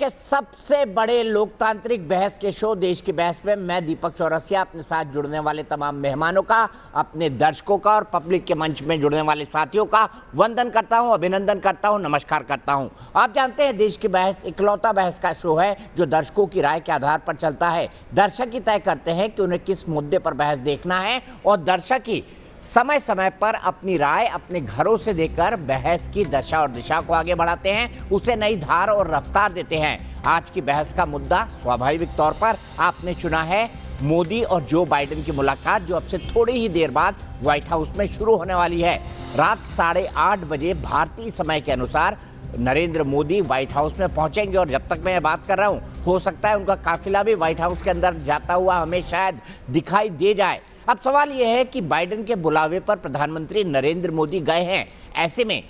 के सबसे बड़े लोकतांत्रिक बहस के शो देश की बहस में मैं दीपक चौरसिया अपने साथ जुड़ने वाले तमाम मेहमानों का, अपने दर्शकों का और पब्लिक के मंच में जुड़ने वाले साथियों का वंदन करता हूं, अभिनंदन करता हूं, नमस्कार करता हूं। आप जानते हैं देश की बहस इकलौता बहस का शो है जो दर्शकों की राय के आधार पर चलता है। दर्शक ही तय करते हैं कि उन्हें किस मुद्दे पर बहस देखना है और दर्शक ही समय समय पर अपनी राय अपने घरों से देकर बहस की दशा और दिशा को आगे बढ़ाते हैं, उसे नई धार और रफ्तार देते हैं। आज की बहस का मुद्दा स्वाभाविक तौर पर आपने चुना है मोदी और जो बाइडेन की मुलाकात, जो अब से थोड़ी ही देर बाद व्हाइट हाउस में शुरू होने वाली है। रात 8:30 बजे भारतीय समय के अनुसार नरेंद्र मोदी व्हाइट हाउस में पहुंचेंगे और जब तक मैं बात कर रहा हूं हो सकता है उनका काफिला भी व्हाइट हाउस के अंदर जाता हुआ हमें शायद दिखाई दे जाए। अब सवाल यह है कि बाइडेन के बुलावे पर प्रधानमंत्री नरेंद्र मोदी गए हैं, ऐसे में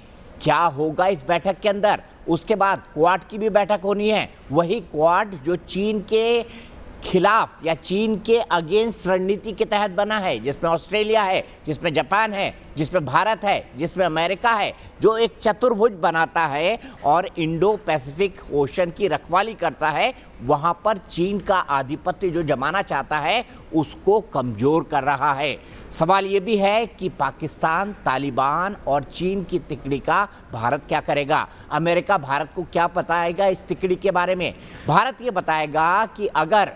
क्या होगा इस बैठक के अंदर। उसके बाद क्वाड की भी बैठक होनी है, वही क्वाड जो चीन के खिलाफ या चीन के अगेंस्ट रणनीति के तहत बना है, जिसमें ऑस्ट्रेलिया है, जिसमें जापान है, जिसमें भारत है, जिसमें अमेरिका है, जो एक चतुर्भुज बनाता है और इंडो पैसिफिक ओशन की रखवाली करता है। वहां पर चीन का आधिपत्य जो जमाना चाहता है उसको कमजोर कर रहा है। सवाल ये भी है कि पाकिस्तान, तालिबान और चीन की तिकड़ी का भारत क्या करेगा। अमेरिका भारत को क्या बताएगा इस तिकड़ी के बारे में। भारत ये बताएगा कि अगर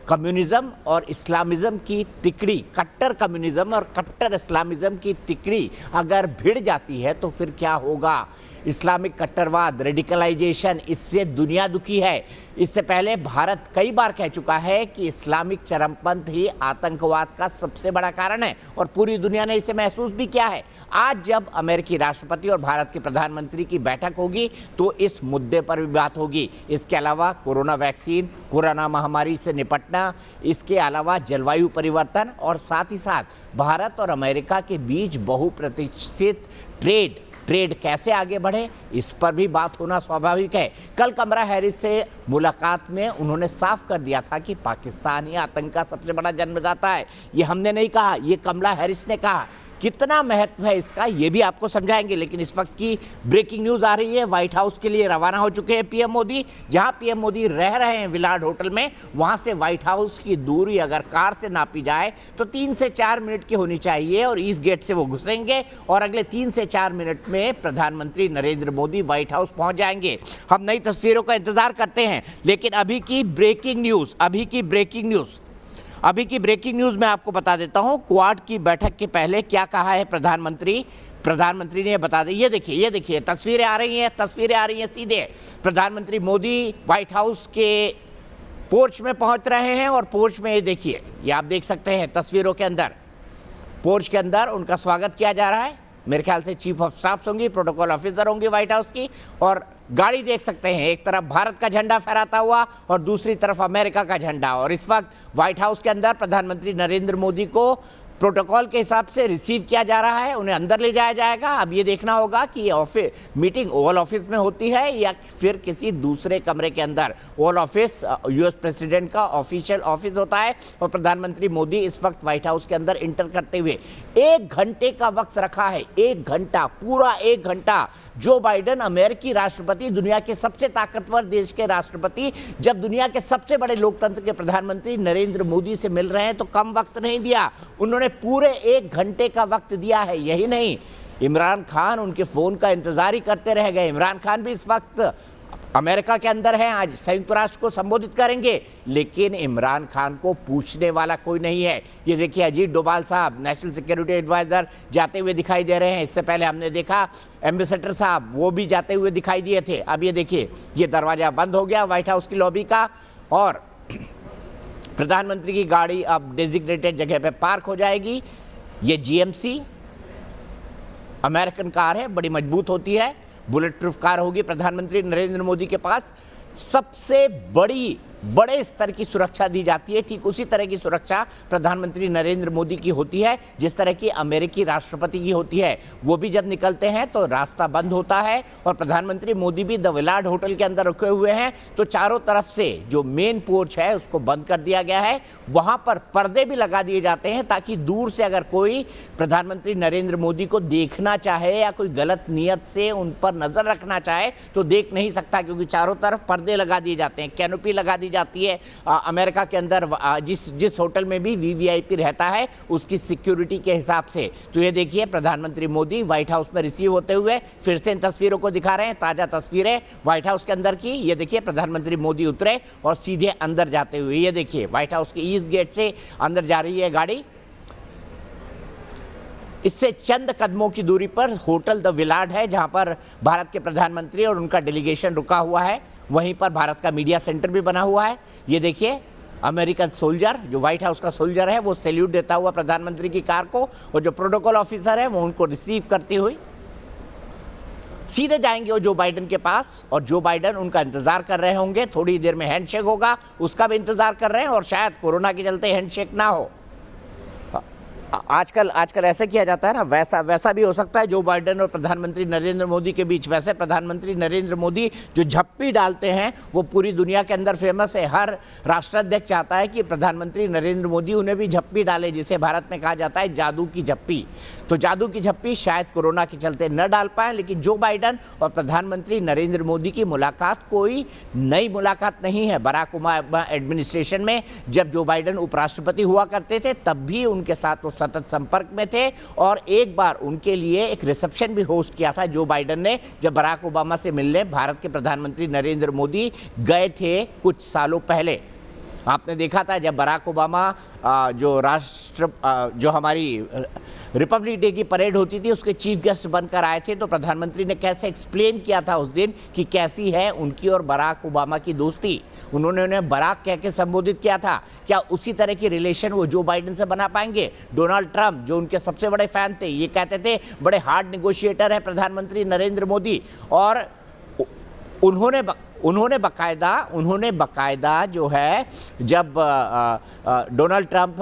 कम्युनिज्म और इस्लामिज्म की तिकड़ी, कट्टर कम्युनिज्म और कट्टर इस्लामिज्म की तिकड़ी अगर भिड़ जाती है तो फिर क्या होगा। इस्लामिक कट्टरवाद, रेडिकलाइजेशन, इससे दुनिया दुखी है। इससे पहले भारत कई बार कह चुका है कि इस्लामिक चरमपंथ ही आतंकवाद का सबसे बड़ा कारण है और पूरी दुनिया ने इसे महसूस भी किया है। आज जब अमेरिकी राष्ट्रपति और भारत के प्रधानमंत्री की बैठक होगी तो इस मुद्दे पर भी बात होगी। इसके अलावा कोरोना वैक्सीन, कोरोना महामारी से निपटना, इसके अलावा जलवायु परिवर्तन और साथ ही साथ भारत और अमेरिका के बीच बहुप्रतिष्ठित ट्रेड कैसे आगे बढ़े, इस पर भी बात होना स्वाभाविक है। कल कमला हैरिस से मुलाकात में उन्होंने साफ कर दिया था कि पाकिस्तान ही आतंक का सबसे बड़ा जन्मदाता है। ये हमने नहीं कहा, ये कमला हैरिस ने कहा। कितना महत्व है इसका ये भी आपको समझाएंगे, लेकिन इस वक्त की ब्रेकिंग न्यूज़ आ रही है। व्हाइट हाउस के लिए रवाना हो चुके हैं पीएम मोदी। जहां पीएम मोदी रह रहे हैं विलार्ड होटल में, वहां से व्हाइट हाउस की दूरी अगर कार से नापी जाए तो 3 से 4 मिनट की होनी चाहिए और ईस्ट गेट से वो घुसेंगे और अगले 3 से 4 मिनट में प्रधानमंत्री नरेंद्र मोदी व्हाइट हाउस पहुंच जाएंगे। हम नई तस्वीरों का इंतजार करते हैं, लेकिन अभी की ब्रेकिंग न्यूज़ मैं आपको बता देता हूं। क्वाड की बैठक के पहले क्या कहा है प्रधानमंत्री ने बता दिया। ये देखिए तस्वीरें आ रही हैं सीधे। प्रधानमंत्री मोदी व्हाइट हाउस के पोर्च में पहुंच रहे हैं और पोर्च में ये देखिए, ये आप देख सकते हैं तस्वीरों के अंदर, पोर्च के अंदर उनका स्वागत किया जा रहा है। मेरे ख्याल से चीफ ऑफ स्टाफ होंगी, प्रोटोकॉल ऑफिसर होंगी व्हाइट हाउस की, और गाड़ी देख सकते हैं, एक तरफ भारत का झंडा फहराता हुआ और दूसरी तरफ अमेरिका का झंडा। और इस वक्त व्हाइट हाउस के अंदर प्रधानमंत्री नरेंद्र मोदी को प्रोटोकॉल के हिसाब से रिसीव किया जा रहा है, उन्हें अंदर ले जाया जाएगा। अब ये देखना होगा कि ये मीटिंग ओवल ऑफिस में होती है या फिर किसी दूसरे कमरे के अंदर। ओवल ऑफिस यूएस प्रेसिडेंट का ऑफिशियल ऑफिस होता है और प्रधानमंत्री मोदी इस वक्त व्हाइट हाउस के अंदर इंटर करते हुए 1 घंटे का वक्त रखा है। 1 घंटा, पूरा 1 घंटा। जो बाइडेन अमेरिकी राष्ट्रपति, दुनिया के सबसे ताकतवर देश के राष्ट्रपति, जब दुनिया के सबसे बड़े लोकतंत्र के प्रधानमंत्री नरेंद्र मोदी से मिल रहे हैं तो कम वक्त नहीं दिया, उन्होंने पूरे 1 घंटे का वक्त दिया है। यही नहीं, इमरान खान उनके फोन का इंतजार ही करते रह गए। इमरान खान भी इस वक्त अमेरिका के अंदर हैं, आज संयुक्त राष्ट्र को संबोधित करेंगे, लेकिन इमरान खान को पूछने वाला कोई नहीं है। ये देखिए अजीत डोभाल साहब, नेशनल सिक्योरिटी एडवाइजर, जाते हुए दिखाई दे रहे हैं। इससे पहले हमने देखा एम्बेसडर साहब, वो भी जाते हुए दिखाई दिए थे। अब ये देखिए, ये दरवाजा बंद हो गया व्हाइट हाउस की लॉबी का और प्रधानमंत्री की गाड़ी अब डेजिग्नेटेड जगह पे पार्क हो जाएगी। ये जीएमसी अमेरिकन कार है, बड़ी मजबूत होती है, बुलेट प्रूफ कार होगी प्रधानमंत्री नरेंद्र मोदी के पास। सबसे बड़ी बड़े स्तर की सुरक्षा दी जाती है। ठीक उसी तरह की सुरक्षा प्रधानमंत्री नरेंद्र मोदी की होती है जिस तरह की अमेरिकी राष्ट्रपति की होती है। वो भी जब निकलते हैं तो रास्ता बंद होता है और प्रधानमंत्री मोदी भी द विलार्ड होटल के अंदर रुके हुए हैं, तो चारों तरफ से जो मेन पोर्च है उसको बंद कर दिया गया है। वहां पर पर्दे भी लगा दिए जाते हैं ताकि दूर से अगर कोई प्रधानमंत्री नरेंद्र मोदी को देखना चाहे या कोई गलत नियत से उन पर नजर रखना चाहे तो देख नहीं सकता, क्योंकि चारों तरफ पर्दे लगा दिए जाते हैं, कैनोपी लगा दी जाती है। अमेरिका के अंदर जिस होटल में भी वीवीआईपी रहता है उसकी सिक्योरिटी के हिसाब से। तो ये देखिए प्रधानमंत्री मोदी व्हाइट हाउस में रिसीव होते हुए फिर से इन तस्वीरों को दिखा रहे हैं, ताजा तस्वीरें व्हाइट हाउस के अंदर की। ये देखिए प्रधानमंत्री मोदी उतरे और सीधे अंदर जाते हुए, ये देखिए व्हाइट हाउस के ईस्ट गेट से अंदर जा रही है गाड़ी। इससे चंद कदमों की दूरी पर होटल द विलार्ड है जहां पर भारत के प्रधानमंत्री और उनका डेलीगेशन रुका हुआ है। वहीं पर भारत का मीडिया सेंटर भी बना हुआ है। ये देखिए अमेरिकन सोल्जर, जो व्हाइट हाउस का सोल्जर है, वो सैल्यूट देता हुआ प्रधानमंत्री की कार को, और जो प्रोटोकॉल ऑफिसर है वो उनको रिसीव करती हुई सीधे जाएंगे वो जो बाइडेन के पास, और जो बाइडेन उनका इंतजार कर रहे होंगे। थोड़ी देर में हैंडशेक होगा, उसका भी इंतजार कर रहे हैं, और शायद कोरोना के चलते हैंडशेक ना हो। आजकल ऐसा किया जाता है ना, वैसा भी हो सकता है जो बाइडेन और प्रधानमंत्री नरेंद्र मोदी के बीच। वैसे प्रधानमंत्री नरेंद्र मोदी जो झप्पी डालते हैं वो पूरी दुनिया के अंदर फेमस है। हर राष्ट्राध्यक्ष चाहता है कि प्रधानमंत्री नरेंद्र मोदी उन्हें भी झप्पी डाले, जिसे भारत में कहा जाता है जादू की झप्पी। तो जादू की झप्पी शायद कोरोना के चलते न डाल पाए, लेकिन जो बाइडेन और प्रधानमंत्री नरेंद्र मोदी की मुलाकात कोई नई मुलाकात नहीं है। बराक ओबामा एडमिनिस्ट्रेशन में जब जो बाइडेन उपराष्ट्रपति हुआ करते थे तब भी उनके साथ वो सतत संपर्क में थे, और एक बार उनके लिए एक रिसेप्शन भी होस्ट किया था जो बाइडेन ने, जब बराक ओबामा से मिलने भारत के प्रधानमंत्री नरेंद्र मोदी गए थे कुछ सालों पहले। आपने देखा था जब बराक ओबामा जो हमारी रिपब्लिक डे की परेड होती थी उसके चीफ गेस्ट बनकर आए थे, तो प्रधानमंत्री ने कैसे एक्सप्लेन किया था उस दिन कि कैसी है उनकी और बराक ओबामा की दोस्ती। उन्होंने उन्हें बराक कह के संबोधित किया था। क्या उसी तरह की रिलेशन वो जो बाइडेन से बना पाएंगे? डोनाल्ड ट्रंप जो उनके सबसे बड़े फैन थे, ये कहते थे बड़े हार्ड नेगोशिएटर है प्रधानमंत्री नरेंद्र मोदी, और उन्होंने बकायदा जो है जब डोनाल्ड ट्रंप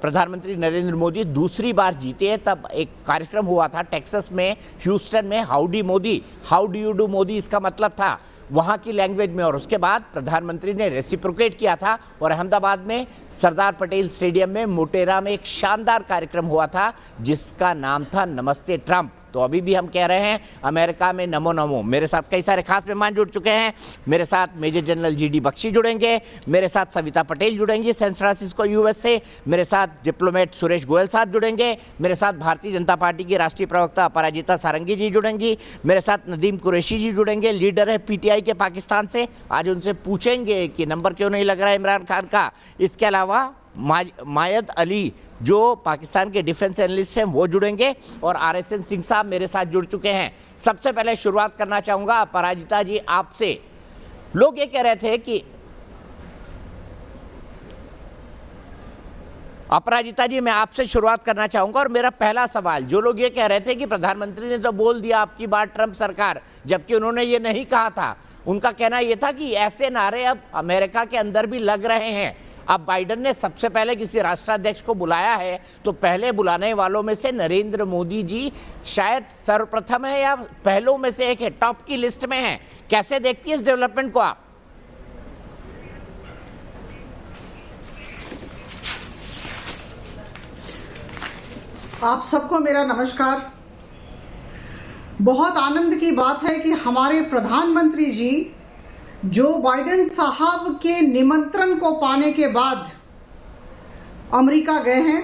प्रधानमंत्री नरेंद्र मोदी दूसरी बार जीते तब एक कार्यक्रम हुआ था टेक्सास में, ह्यूस्टन में, howdy Modi, how do you do Modi इसका मतलब था वहाँ की लैंग्वेज में। और उसके बाद प्रधानमंत्री ने रेसिप्रोकेट किया था और अहमदाबाद में सरदार पटेल स्टेडियम में मोटेरा में एक शानदार कार्यक्रम हुआ था जिसका नाम था नमस्ते ट्रंप। तो अभी भी हम कह रहे हैं अमेरिका में नमो नमो। मेरे साथ कई सारे खास मेहमान जुड़ चुके हैं। मेरे साथ मेजर जनरल जीडी बख्शी जुड़ेंगे, मेरे साथ सविता पटेल जुड़ेंगी सैन फ्रांसिस्को यूएस से, मेरे साथ डिप्लोमेट सुरेश गोयल साहब जुड़ेंगे, मेरे साथ भारतीय जनता पार्टी की राष्ट्रीय प्रवक्ता अपराजिता सारंगी जी जुड़ेंगी, मेरे साथ नदीम कुरैशी जी जुड़ेंगे, लीडर है पीटीआई के पाकिस्तान से। आज उनसे पूछेंगे कि नंबर क्यों नहीं लग रहा है इमरान खान का। इसके अलावा मायद अली जो पाकिस्तान के डिफेंस एनालिस्ट हैं वो जुड़ेंगे, और आरएसएन सिंह साहब मेरे साथ जुड़ चुके हैं। सबसे पहले शुरुआत करना चाहूंगा अपराजिता जी आपसे। लोग ये कह रहे थे कि अपराजिता जी मैं आपसे शुरुआत करना चाहूंगा, और मेरा पहला सवाल, जो लोग ये कह रहे थे कि प्रधानमंत्री ने तो बोल दिया आपकी बात ट्रंप सरकार, जबकि उन्होंने ये नहीं कहा था। उनका कहना यह था कि ऐसे नारे अब अमेरिका के अंदर भी लग रहे हैं। अब बाइडेन ने सबसे पहले किसी राष्ट्राध्यक्ष को बुलाया है तो पहले बुलाने वालों में से नरेंद्र मोदी जी शायद सर्वप्रथम है या पहलों में से एक है, टॉप की लिस्ट में है। कैसे देखती है इस डेवलपमेंट को आप? आप सबको मेरा नमस्कार। बहुत आनंद की बात है कि हमारे प्रधानमंत्री जी जो बाइडेन साहब के निमंत्रण को पाने के बाद अमेरिका गए हैं।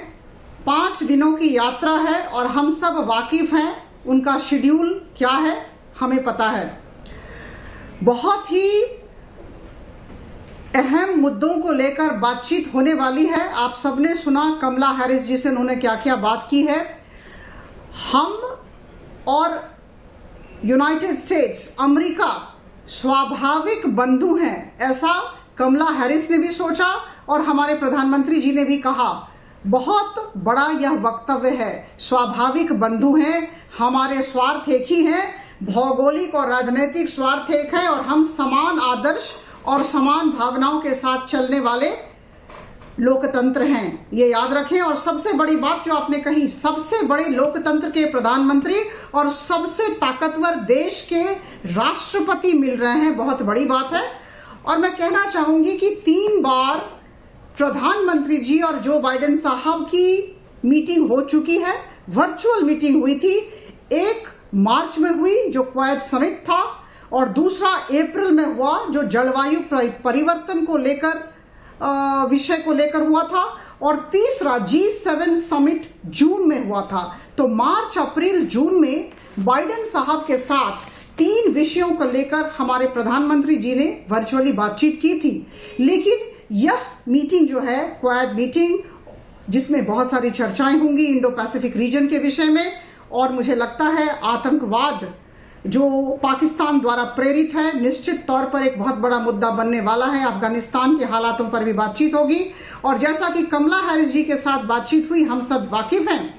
5 दिनों की यात्रा है और हम सब वाकिफ हैं उनका शेड्यूल क्या है, हमें पता है। बहुत ही अहम मुद्दों को लेकर बातचीत होने वाली है। आप सबने सुना कमला हैरिस जी से उन्होंने क्या क्या बात की है। हम और यूनाइटेड स्टेट्स, अमेरिका स्वाभाविक बंधु हैं, ऐसा कमला हैरिस ने भी सोचा और हमारे प्रधानमंत्री जी ने भी कहा। बहुत बड़ा यह वक्तव्य है। स्वाभाविक बंधु हैं, हमारे स्वार्थ एक ही हैं, भौगोलिक और राजनीतिक स्वार्थ एक है, और हम समान आदर्श और समान भावनाओं के साथ चलने वाले लोकतंत्र हैं, ये याद रखें। और सबसे बड़ी बात जो आपने कही, सबसे बड़े लोकतंत्र के प्रधानमंत्री और सबसे ताकतवर देश के राष्ट्रपति मिल रहे हैं, बहुत बड़ी बात है। और मैं कहना चाहूंगी कि 3 बार प्रधानमंत्री जी और जो बाइडेन साहब की मीटिंग हो चुकी है, वर्चुअल मीटिंग हुई थी। एक मार्च में हुई जो क्वायत समिट था, और दूसरा अप्रैल में हुआ जो जलवायु परिवर्तन को लेकर विषय को लेकर हुआ था, और तीसरा G7 समिट जून में हुआ था। तो मार्च, अप्रैल, जून में बाइडेन साहब के साथ 3 विषयों को लेकर हमारे प्रधानमंत्री जी ने वर्चुअली बातचीत की थी। लेकिन यह मीटिंग जो है, क्वाड मीटिंग, जिसमें बहुत सारी चर्चाएं होंगी इंडो पैसिफिक रीजन के विषय में, और मुझे लगता है आतंकवाद जो पाकिस्तान द्वारा प्रेरित है, निश्चित तौर पर एक बहुत बड़ा मुद्दा बनने वाला है। अफगानिस्तान के हालातों पर भी बातचीत होगी। और जैसा कि कमला हैरिस जी के साथ बातचीत हुई, हम सब वाकिफ हैं,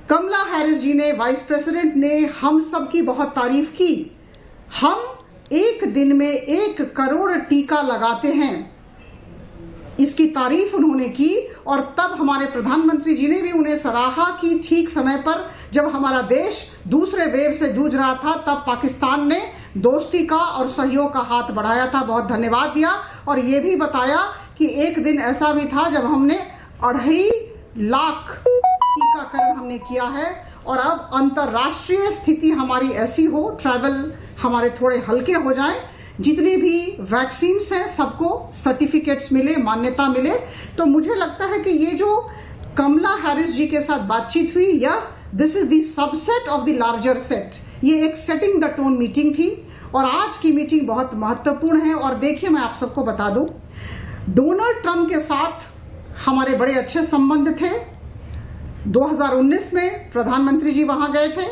कमला हैरिस जी ने, वाइस प्रेसिडेंट ने हम सब की बहुत तारीफ की। हम एक दिन में 1 करोड़ टीका लगाते हैं, इसकी तारीफ उन्होंने की। और तब हमारे प्रधानमंत्री जी ने भी उन्हें सराहा कि ठीक समय पर जब हमारा देश दूसरे वेव से जूझ रहा था, तब पाकिस्तान ने दोस्ती का और सहयोग का हाथ बढ़ाया था, बहुत धन्यवाद दिया। और ये भी बताया कि एक दिन ऐसा भी था जब हमने 2.5 लाख टीकाकरण हमने किया है। और अब अंतर्राष्ट्रीय स्थिति हमारी ऐसी हो, ट्रैवल हमारे थोड़े हल्के हो जाएं, जितने भी वैक्सीन हैं सबको सर्टिफिकेट्स मिले, मान्यता मिले। तो मुझे लगता है कि ये जो कमला हैरिस जी के साथ बातचीत हुई, या this is the subset of the larger set, ये एक सेटिंग द टोन मीटिंग थी। और आज की मीटिंग बहुत महत्वपूर्ण है। और देखिए, मैं आप सबको बता दूं, डोनाल्ड ट्रंप के साथ हमारे बड़े अच्छे संबंध थे। 2019 में प्रधानमंत्री जी वहां गए थे।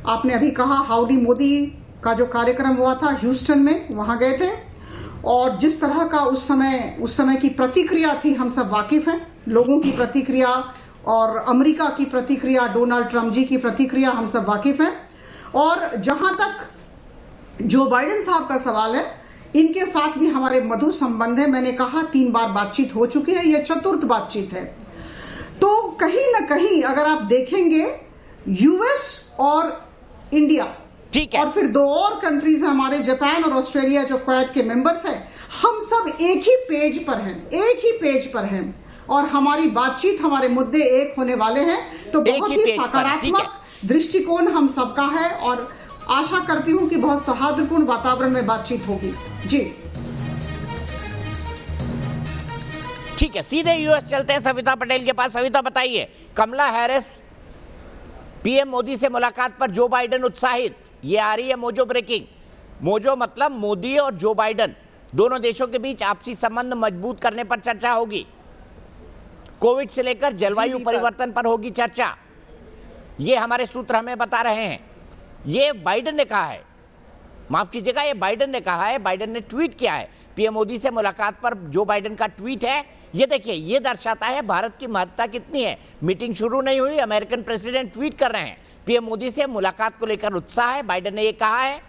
आपने अभी कहा हाउडी मोदी का जो कार्यक्रम हुआ था ह्यूस्टन में, वहां गए थे। और जिस तरह का उस समय की प्रतिक्रिया थी, हम सब वाकिफ हैं, लोगों की प्रतिक्रिया और अमेरिका की प्रतिक्रिया, डोनाल्ड ट्रंप जी की प्रतिक्रिया, हम सब वाकिफ हैं। और जहां तक जो बाइडेन साहब का सवाल है, इनके साथ भी हमारे मधुर संबंध है। मैंने कहा 3 बार बातचीत हो चुकी है, यह 4th बातचीत है। तो कहीं ना कहीं अगर आप देखेंगे, यूएस और इंडिया, ठीक है, और फिर 2 और कंट्रीज हैं हमारे, जापान और ऑस्ट्रेलिया, जो क्वाड के मेंबर्स हैं, हम सब एक ही पेज पर हैं, एक ही पेज पर हैं। और हमारी बातचीत, हमारे मुद्दे एक होने वाले हैं। तो बहुत ही सकारात्मक दृष्टिकोण हम सबका है, और आशा करती हूं कि बहुत सौहार्दपूर्ण वातावरण में बातचीत होगी। जी ठीक है, सीधे यूएस चलते हैं सविता पटेल के पास। सविता बताइए, कमला हैरिस पीएम मोदी से मुलाकात पर जो बाइडेन उत्साहित, ये आ रही है मोजो ब्रेकिंग। मोजो मतलब मोदी और जो बाइडेन दोनों देशों के बीच आपसी संबंध मजबूत करने पर चर्चा होगी। कोविड से लेकर जलवायु परिवर्तन पर होगी चर्चा, ये हमारे सूत्र हमें बता रहे हैं। ये बाइडेन ने कहा है, माफ कीजिएगा, ये बाइडेन ने कहा है, बाइडेन ने ट्वीट किया है। पीएम मोदी से मुलाकात पर जो बाइडेन का ट्वीट है, ये देखिए, ये दर्शाता है भारत की महत्ता कितनी है। मीटिंग शुरू नहीं हुई, अमेरिकन प्रेसिडेंट ट्वीट कर रहे हैं, पीएम मोदी से मुलाकात को लेकर उत्साह है। बाइडेन ने ये कहा है,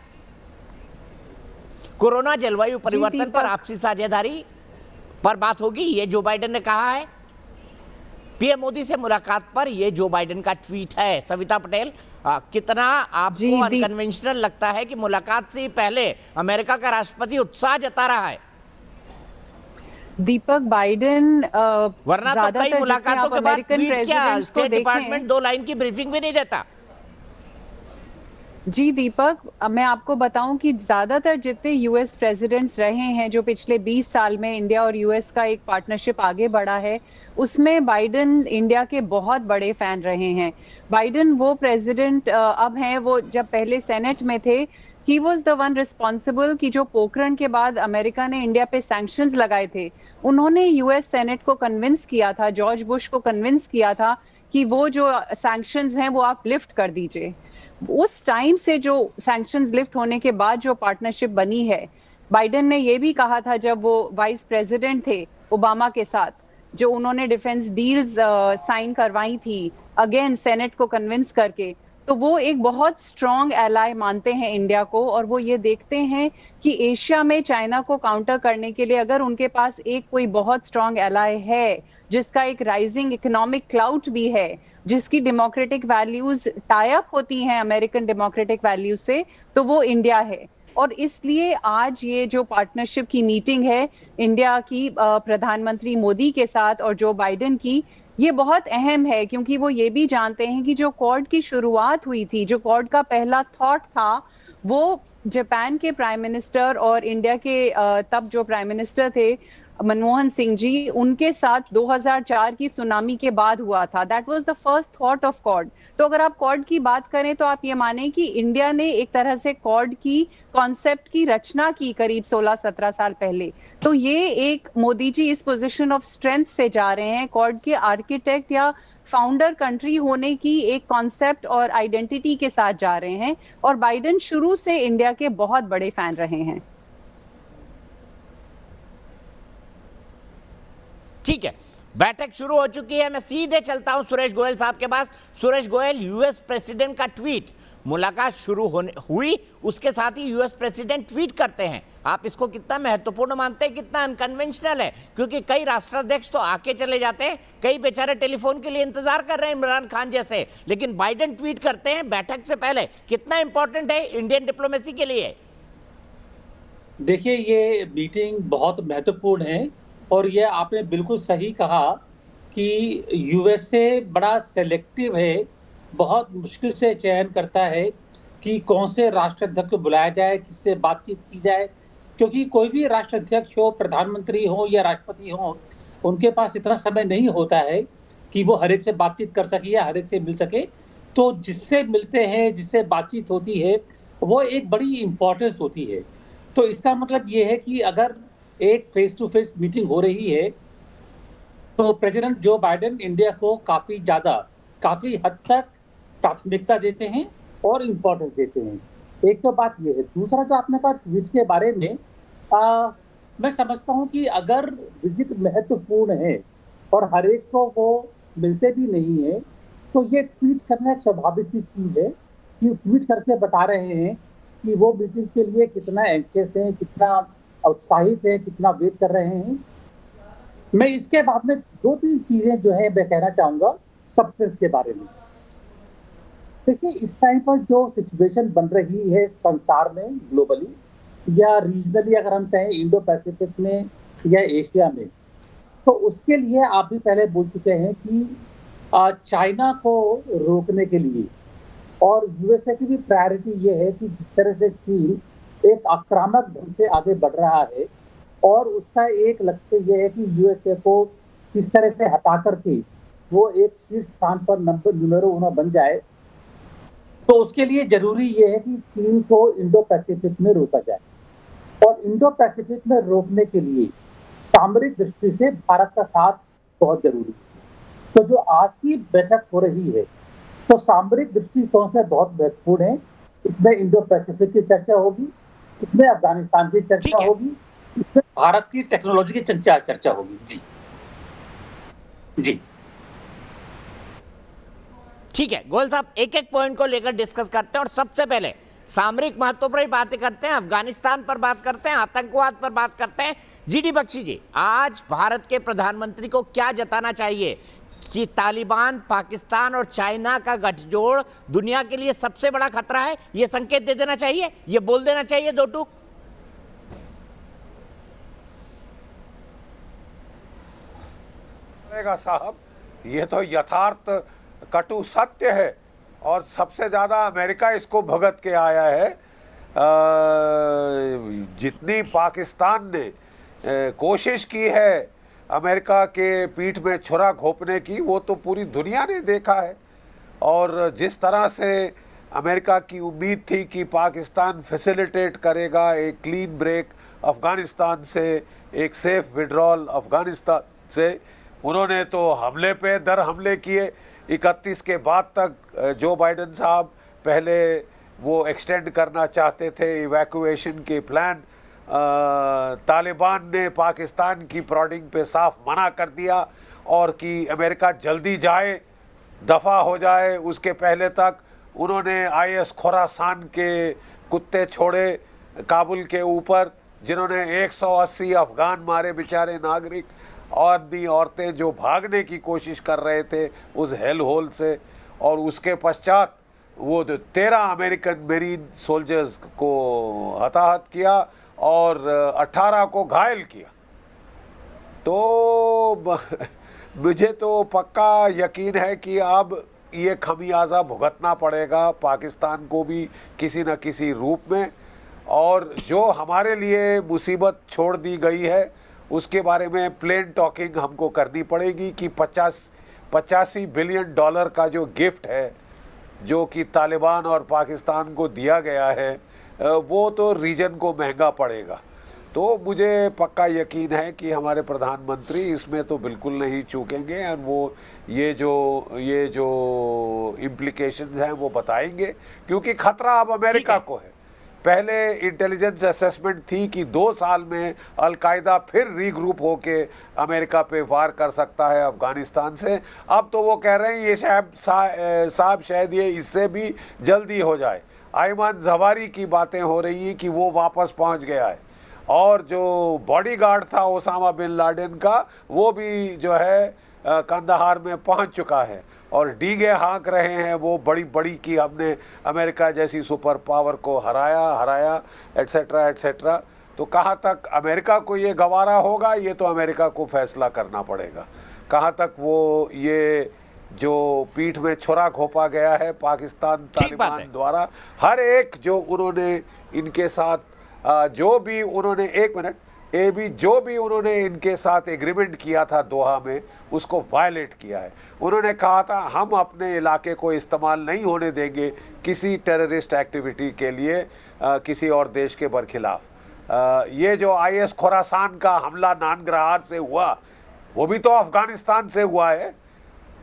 कोरोना जलवायु परिवर्तन पर आपसी साझेदारी पर बात होगी, ये जो बाइडेन ने कहा है। पीएम मोदी से मुलाकात पर ये जो बाइडेन का ट्वीट है। सविता पटेल, कितना आपको अनकन्वेंशनल लगता है कि मुलाकात से पहले अमेरिका का राष्ट्रपति उत्साह जता रहा है? दीपक, बाइडेन वरना तो कई मुलाकातों के बाद ट्वीट किया, स्टेट डिपार्टमेंट 2 लाइन की ब्रीफिंग भी नहीं देता। जी दीपक, मैं आपको बताऊं कि ज्यादातर जितने यूएस प्रेसिडेंट्स रहे हैं, जो पिछले 20 साल में इंडिया और यूएस का एक पार्टनरशिप आगे बढ़ा है, उसमें बाइडेन इंडिया के बहुत बड़े फैन रहे हैं। बाइडेन वो प्रेसिडेंट अब हैं, वो जब पहले सेनेट में थे, he was the one responsible कि जो पोखरण के बाद अमेरिका ने इंडिया पे सैंक्शंस लगाए थे, उन्होंने यूएस सेनेट को कन्विंस किया था, जॉर्ज बुश को कन्विंस किया था कि वो जो सैंक्शंस हैं वो आप लिफ्ट कर दीजिए। उस टाइम से जो सैंक्शंस लिफ्ट होने के बाद जो पार्टनरशिप बनी है, बाइडेन ने ये भी कहा था जब वो वाइस प्रेसिडेंट थे ओबामा के साथ, जो उन्होंने डिफेंस डील्स साइन करवाई थी, अगेन सेनेट को कन्विंस करके, तो वो एक बहुत स्ट्रॉन्ग एलाय मानते हैं इंडिया को, और वो ये देखते हैं कि एशिया में चाइना को काउंटर करने के लिए अगर उनके पास एक कोई बहुत स्ट्रॉन्ग एलाय है, जिसका एक राइजिंग इकोनॉमिक क्लाउट भी है, जिसकी डेमोक्रेटिक वैल्यूज टाई अप होती हैं अमेरिकन डेमोक्रेटिक वैल्यूज से, तो वो इंडिया है। और इसलिए आज ये जो पार्टनरशिप की मीटिंग है इंडिया की प्रधानमंत्री मोदी के साथ और जो बाइडेन की, ये बहुत अहम है, क्योंकि वो ये भी जानते हैं कि जो क्वाड की शुरुआत हुई थी, जो क्वाड का पहला थॉट था, वो जापान के प्राइम मिनिस्टर और इंडिया के तब जो प्राइम मिनिस्टर थे मनमोहन सिंह जी, उनके साथ 2004 की सुनामी के बाद हुआ था। That was the first thought of quad. तो अगर आप क्वाड की बात करें तो आप ये माने कि इंडिया ने एक तरह से क्वाड की कॉन्सेप्ट की रचना की करीब 16-17 साल पहले। तो ये एक मोदी जी इस पोजीशन ऑफ स्ट्रेंथ से जा रहे हैं, क्वाड के आर्किटेक्ट या फाउंडर कंट्री होने की एक कॉन्सेप्ट और आइडेंटिटी के साथ जा रहे हैं। और बाइडेन शुरू से इंडिया के बहुत बड़े फैन रहे हैं। ठीक है, बैठक शुरू हो चुकी है। मैं सीधे चलता हूं सुरेश गोयल साहब के पास। सुरेश गोयल, यूएस प्रेसिडेंट का ट्वीट, मुलाकात शुरू हुई, उसके साथ ही यूएस प्रेसिडेंट ट्वीट करते हैं। आप इसको कितना महत्वपूर्ण मानते हैं, कितना अनकन्वेंशनल है? क्योंकि कई राष्ट्राध्यक्ष तो आके चले जाते हैं, कई बेचारे टेलीफोन के लिए इंतजार कर रहे हैं इमरान खान जैसे, लेकिन बाइडेन ट्वीट करते हैं बैठक से पहले। कितना इंपॉर्टेंट है इंडियन डिप्लोमेसी के लिए? देखिए, ये मीटिंग बहुत महत्वपूर्ण है और ये आपने बिल्कुल सही कहा कि यूएसए बड़ा सेलेक्टिव है, बहुत मुश्किल से चयन करता है कि कौन से राष्ट्राध्यक्ष को बुलाया जाए, किससे बातचीत की जाए, क्योंकि कोई भी राष्ट्राध्यक्ष हो, प्रधानमंत्री हो या राष्ट्रपति हो, उनके पास इतना समय नहीं होता है कि वो हर एक से बातचीत कर सके या हर एक से मिल सके। तो जिससे मिलते हैं, जिससे बातचीत होती है, वो एक बड़ी इम्पोर्टेंस होती है। तो इसका मतलब ये है कि अगर एक फेस टू फेस मीटिंग हो रही है तो प्रेसिडेंट जो बाइडेन इंडिया को काफी हद तक प्राथमिकता देते हैं और इम्पोर्टेंस देते हैं। एक तो बात ये है। दूसरा जो आपने कहा ट्वीट के बारे में, मैं समझता हूँ कि अगर विजिट महत्वपूर्ण है और हर एक को वो मिलते भी नहीं है, तो ये ट्वीट करना एक स्वाभाविक सी चीज है कि ट्वीट करके बता रहे हैं कि वो मीटिंग के लिए कितना एंशियस है, कितना उत्साहित है, कितना वेट कर रहे हैं। मैं इसके बाद में 2-3 चीजें जो है मैं कहना चाहूंगा सब्सटेंस के बारे में। देखिए, इस टाइम पर जो सिचुएशन बन रही है संसार में, ग्लोबली या रीजनली अगर हम कहें इंडो पैसिफिक में या एशिया में, तो उसके लिए आप भी पहले बोल चुके हैं कि चाइना को रोकने के लिए और यूएसए की भी प्रायोरिटी ये है कि जिस तरह से चीन एक आक्रामक ढंग से आगे बढ़ रहा है और उसका एक लक्ष्य ये है कि यूएसए को किस तरह से हटा करके वो एक शीर्ष स्थान पर नंबर 1 बन जाए, तो उसके लिए जरूरी ये है कि चीन को इंडो पैसिफिक में रोका जाए। और इंडो पैसिफिक में रोकने के लिए सामरिक दृष्टि से भारत का साथ बहुत जरूरी है। तो जो आज की बैठक हो रही है, तो सामरिक दृष्टिकोण से बहुत महत्वपूर्ण है। इसमें इंडो पैसिफिक की चर्चा होगी, इसमें अफगानिस्तान की चर्चा होगी, इसमें भारत की टेक्नोलॉजी की चर्चा होगी। जी जी ठीक है गोयल साहब, एक एक पॉइंट को लेकर डिस्कस करते हैं और सबसे पहले सामरिक महत्व पर बातें करते हैं, अफगानिस्तान पर बात करते हैं, आतंकवाद पर बात करते हैं। जीडी बख्शी जी, आज भारत के प्रधानमंत्री को क्या जताना चाहिए कि तालिबान, पाकिस्तान और चाइना का गठजोड़ दुनिया के लिए सबसे बड़ा खतरा है? यह संकेत दे देना चाहिए, यह बोल देना चाहिए 2 टूक? साहब, ये तो यथार्थ कटु सत्य है और सबसे ज़्यादा अमेरिका इसको भुगत के आया है। जितनी पाकिस्तान ने कोशिश की है अमेरिका के पीठ में छुरा घोंपने की, वो तो पूरी दुनिया ने देखा है। और जिस तरह से अमेरिका की उम्मीद थी कि पाकिस्तान फैसिलिटेट करेगा एक क्लीन ब्रेक अफ़गानिस्तान से, एक सेफ विड्रॉल अफ़गानिस्तान से, उन्होंने तो हमले पे दर हमले किए। 31 के बाद तक जो बाइडेन साहब पहले वो एक्सटेंड करना चाहते थे इवैक्यूएशन के प्लान, तालिबान ने पाकिस्तान की प्रॉडिंग पे साफ मना कर दिया और कि अमेरिका जल्दी जाए, दफ़ा हो जाए उसके पहले तक उन्होंने IS खुरासान के कुत्ते छोड़े काबुल के ऊपर, जिन्होंने 180 अफगान मारे बेचारे नागरिक, आदमी औरतें जो भागने की कोशिश कर रहे थे उस हेल होल से, और उसके पश्चात वो 13 अमेरिकन मेरीन सोल्जर्स को हताहत किया और 18 को घायल किया। तो मुझे तो पक्का यकीन है कि अब ये खमियाजा भुगतना पड़ेगा पाकिस्तान को भी किसी न किसी रूप में, और जो हमारे लिए मुसीबत छोड़ दी गई है उसके बारे में प्लेन टॉकिंग हमको करनी पड़ेगी कि 85 बिलियन डॉलर का जो गिफ्ट है जो कि तालिबान और पाकिस्तान को दिया गया है वो तो रीजन को महंगा पड़ेगा। तो मुझे पक्का यकीन है कि हमारे प्रधानमंत्री इसमें तो बिल्कुल नहीं चूकेंगे और वो ये जो इम्प्लिकेशंस हैं वो बताएंगे, क्योंकि खतरा अब अमेरिका को है। पहले इंटेलिजेंस असेसमेंट थी कि 2 साल में अलकायदा फिर रीग्रुप होके अमेरिका पे वार कर सकता है अफगानिस्तान से। अब तो वो कह रहे हैं ये साहब शायद ये इससे भी जल्दी हो जाए। आयमान जवारी की बातें हो रही हैं कि वो वापस पहुंच गया है, और जो बॉडीगार्ड था ओसामा बिन लादेन का वो भी जो है कंदहार में पहुंच चुका है और डीगे हाँक रहे हैं वो बड़ी कि हमने अमेरिका जैसी सुपर पावर को हराया एट्सेट्रा एट्सेट्रा। तो कहाँ तक अमेरिका को ये गवारा होगा, ये तो अमेरिका को फैसला करना पड़ेगा। कहाँ तक वो ये जो पीठ में छुरा घोंपा गया है पाकिस्तान तालिबान द्वारा, हर एक जो उन्होंने इनके साथ जो भी उन्होंने इनके साथ एग्रीमेंट किया था दोहा में उसको वायलेट किया है। उन्होंने कहा था हम अपने इलाके को इस्तेमाल नहीं होने देंगे किसी टेररिस्ट एक्टिविटी के लिए किसी और देश के बरखिलाफ। ये जो IS खुरासान का हमला नानगरहार से हुआ वो भी तो अफगानिस्तान से हुआ है।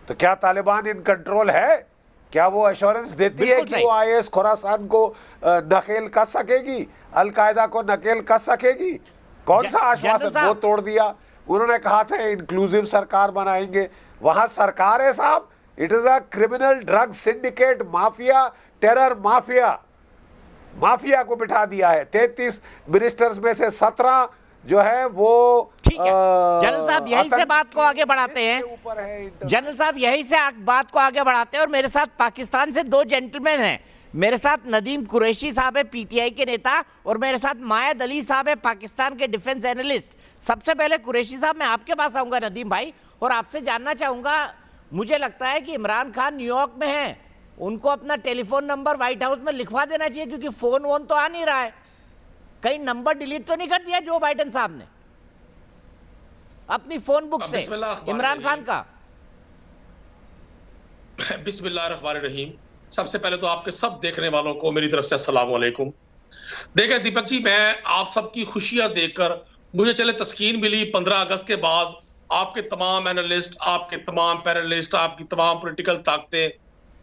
तो क्या तालिबान इन कंट्रोल है? क्या वो एश्योरेंस देती है कि वो IS खुरासान को नकेल कर सकेगी, अलकायदा को नकेल कर सकेगी? कौन सा आश्वासन वो तोड़ दिया। उन्होंने कहा था इंक्लूसिव सरकार बनाएंगे, वहां सरकार है साहब, it is a criminal drug syndicate mafia, terror mafia को बिठा दिया है। 33 मिनिस्टर्स में से 17 जो है वो ठीक है। जनरल साहब यही से बात को आगे बढ़ाते हैं, जनरल साहब यही से बात को आगे बढ़ाते हैं। और मेरे साथ पाकिस्तान से 2 जेंटलमैन हैं। मेरे साथ नदीम कुरैशी साहब है PTI के नेता, और मेरे साथ मायद अली साहब है पाकिस्तान के डिफेंस एनालिस्ट। सबसे पहले कुरैशी साहब मैं आपके पास आऊंगा नदीम भाई, और आपसे जानना चाहूंगा, मुझे लगता है कि इमरान खान न्यूयॉर्क में हैं, उनको अपना टेलीफोन नंबर व्हाइट हाउस में लिखवा देना चाहिए, क्योंकि फोन वोन तो आ नहीं रहा है। कहीं नंबर डिलीट तो नहीं कर दिया जो बाइडेन साहब ने अपनी फोन बुक से इमरान खान का? बिस्मिल्लाहिर्रहमानिर्रहीम। सबसे पहले तो आपके सब देखने वालों को मेरी तरफ से अस्सलाम वालेकुम। देखें दीपक जी, मैं आप सबकी खुशियां देखकर मुझे चले तस्कीन मिली 15 अगस्त के बाद। आपके तमाम एनालिस्ट, आपके तमाम पैनलिस्ट, आपकी तमाम पॉलिटिकल ताकतें,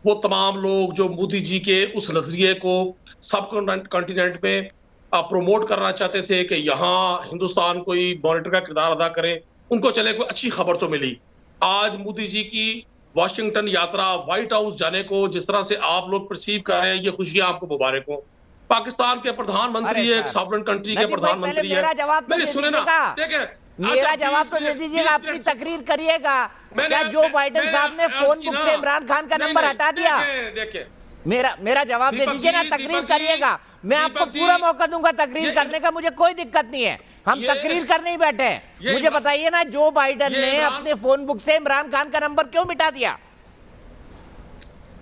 वो तमाम लोग जो मोदी जी के उस नजरिए को सब कॉन्टिनेंट में प्रमोट करना चाहते थे कि यहाँ हिंदुस्तान कोई मॉनिटर का किरदार अदा करे, उनको चले कोई अच्छी खबर तो मिली। आज मोदी जी की वाशिंगटन यात्रा, व्हाइट हाउस जाने को जिस तरह से आप लोग परसीव कर रहे हैं, ये खुशियां आपको मुबारक हो। पाकिस्तान के प्रधानमंत्री है, एक सॉवरेन कंट्री के प्रधानमंत्री है। मेरा जवाब तो दे दीजिएगा, अपनी तकरीर करिएगा। क्या जो बाइडेन साहब ने फोन बुक से इमरान खान का नंबर हटा दिया? देखिए मेरा जवाब दे दीजिए ना, तकरीर करिएगा। मैं आपको पूरा मौका दूंगा तकरीर करने का, मुझे कोई दिक्कत नहीं है। हम तकरीर करने ही बैठे हैं। मुझे बताइए ना, जो बाइडेन ने अपने फोन बुक से इमरान खान का नंबर क्यों मिटा दिया?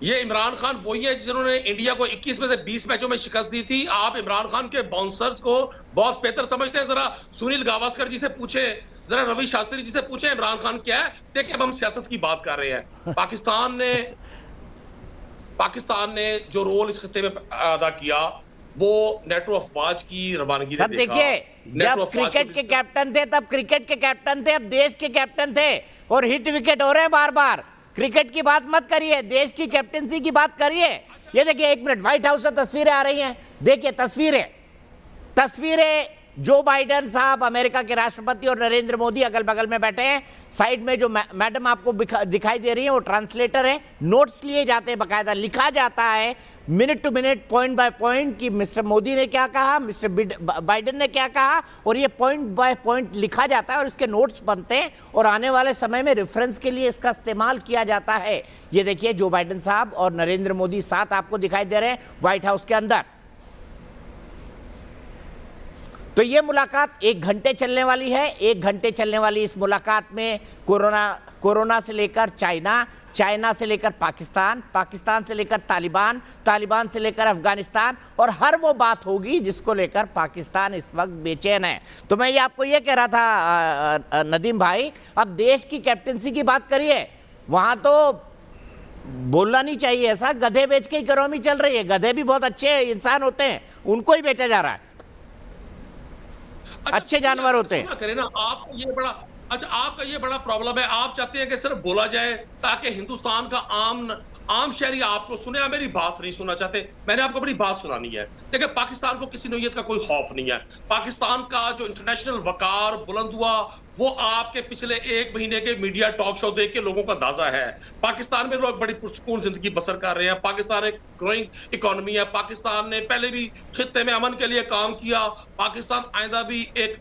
ये इमरान खान वही है जिन्होंने इंडिया को 21 में से 20 मैचों में शिकस्त दी थी। आप इमरान खान के बाउंसर्स को बहुत बेहतर समझते हैं। जरा सुनील गावस्कर जी से पूछे, जरा रवि शास्त्री जी से पूछे इमरान खान क्या है। देखिए, अब हम सियासत की बात कर रहे हैं। पाकिस्तान ने जो रोल इस खित्ते में अदा किया वो नेटो अफवाज की रवानगी ने देखा। देखिए, जब क्रिकेट के कैप्टन थे तब क्रिकेट के कैप्टन थे, अब देश के कैप्टन थे, और हिट विकेट हो रहे हैं बार बार। क्रिकेट की बात मत करिए, देश की कैप्टनसी की बात करिए। ये देखिए, 1 मिनट, व्हाइट हाउस से तस्वीरें आ रही हैं। देखिए तस्वीरें जो बाइडेन साहब अमेरिका के राष्ट्रपति और नरेंद्र मोदी अगल बगल में बैठे हैं। साइड में जो मैडम आपको दिखाई दे रही है वो ट्रांसलेटर है। नोट्स लिए जाते हैं, बकायदा लिखा जाता है minute to minute, point by point कि मिस्टर मोदी ने क्या कहा, मिस्टर बाइडेन ने क्या कहा, और ये पॉइंट बाय पॉइंट लिखा जाता है और इसके नोट्स बनते हैं और आने वाले समय में रेफरेंस के लिए इसका इस्तेमाल किया जाता है। ये देखिए जो बाइडेन साहब और नरेंद्र मोदी साथ आपको दिखाई दे रहे हैं व्हाइट हाउस के अंदर। तो ये मुलाकात 1 घंटे चलने वाली है। 1 घंटे चलने वाली इस मुलाकात में कोरोना से लेकर चाइना से लेकर पाकिस्तान से लेकर तालिबान से लेकर अफगानिस्तान, और हर वो बात होगी जिसको लेकर पाकिस्तान इस वक्त बेचैन है। तो मैं ये आपको ये कह रहा था नदीम भाई, अब देश की कैप्टनसी की बात करिए, वहां तो बोलना नहीं चाहिए ऐसा, गधे बेच के इकोनॉमी चल रही है। गधे भी बहुत अच्छे इंसान होते हैं, उनको ही बेचा जा रहा है। अच्छे जानवर होते हैं। करें ना आप, ये बड़ा अच्छा आपका ये बड़ा प्रॉब्लम है। आप चाहते हैं कि सिर्फ बोला जाए ताकि हिंदुस्तान का आम शहरी आपको सुने, आप मेरी बात नहीं सुनना चाहते। मैंने आपको अपनी बात सुनानी है। देखिए पाकिस्तान को किसी नौयत का कोई खौफ नहीं है। पाकिस्तान का जो इंटरनेशनल वकार बुलंद हुआ वो आपके पिछले 1 महीने के मीडिया टॉक शो देख के लोगों का अंदाजा है। पाकिस्तान में लोग बड़ी पुरसुकून जिंदगी बसर कर रहे हैं। पाकिस्तान एक ग्रोइंग इकोनॉमी है। पाकिस्तान ने पहले भी खित्ते में अमन के लिए काम किया। पाकिस्तान आइंदा भी एक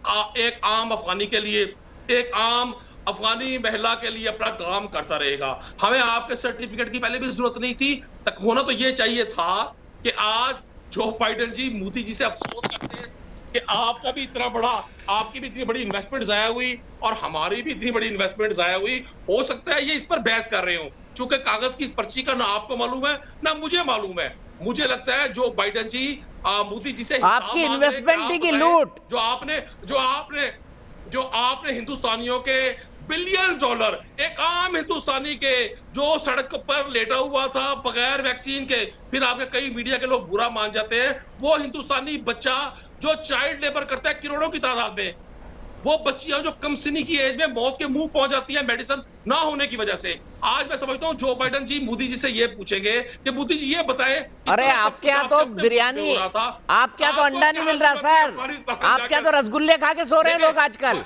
आम अफगानी के लिए, एक आम अफगानी महिला के लिए अपना काम करता रहेगा। हमें आपके सर्टिफिकेट की पहले भी जरूरत नहीं थी, तक होना तो ये चाहिए था कि आज जो बाइडेन जी मोदी जी से अफसोस करते हैं कि आपका भी इतना बड़ा, आपकी भी इतनी बड़ी इन्वेस्टमेंट जाया हुई और हमारी भी इतनी बड़ी इन्वेस्टमेंट जाया हुई। हो सकता है ये इस पर बहस कर रहे हो, चूंकि कागज की इस पर्ची का ना आपको मालूम है ना मुझे मालूम है। मुझे लगता है जो बाइडेन जी मोदी जी से आपकी इन्वेस्टमेंट की लूट, जो आपने हिंदुस्तानियों के बिलियंस डॉलर, एक आम हिंदुस्तानी के जो सड़क पर लेटा हुआ था बगैर वैक्सीन के, फिर आपके कई मीडिया के लोग बुरा मान जाते हैं, वो हिंदुस्तानी बच्चा जो चाइल्ड लेबर करता है करोड़ों की तादाद में, वो बच्चियां जो कम सिनी की एज में मौत के मुंह पहुंच जाती है मेडिसिन ना होने की वजह से। आज मैं समझता हूं जो बाइडेन जी मोदी जी से ये पूछेंगे कि मोदी जी ये बताएं, अरे आपके यहाँ तो बिरयानी, आपके यहाँ तो अंडा नहीं मिल रहा सर, आपके यहाँ तो रसगुल्ले खा के सो रहे हैं लोग आजकल।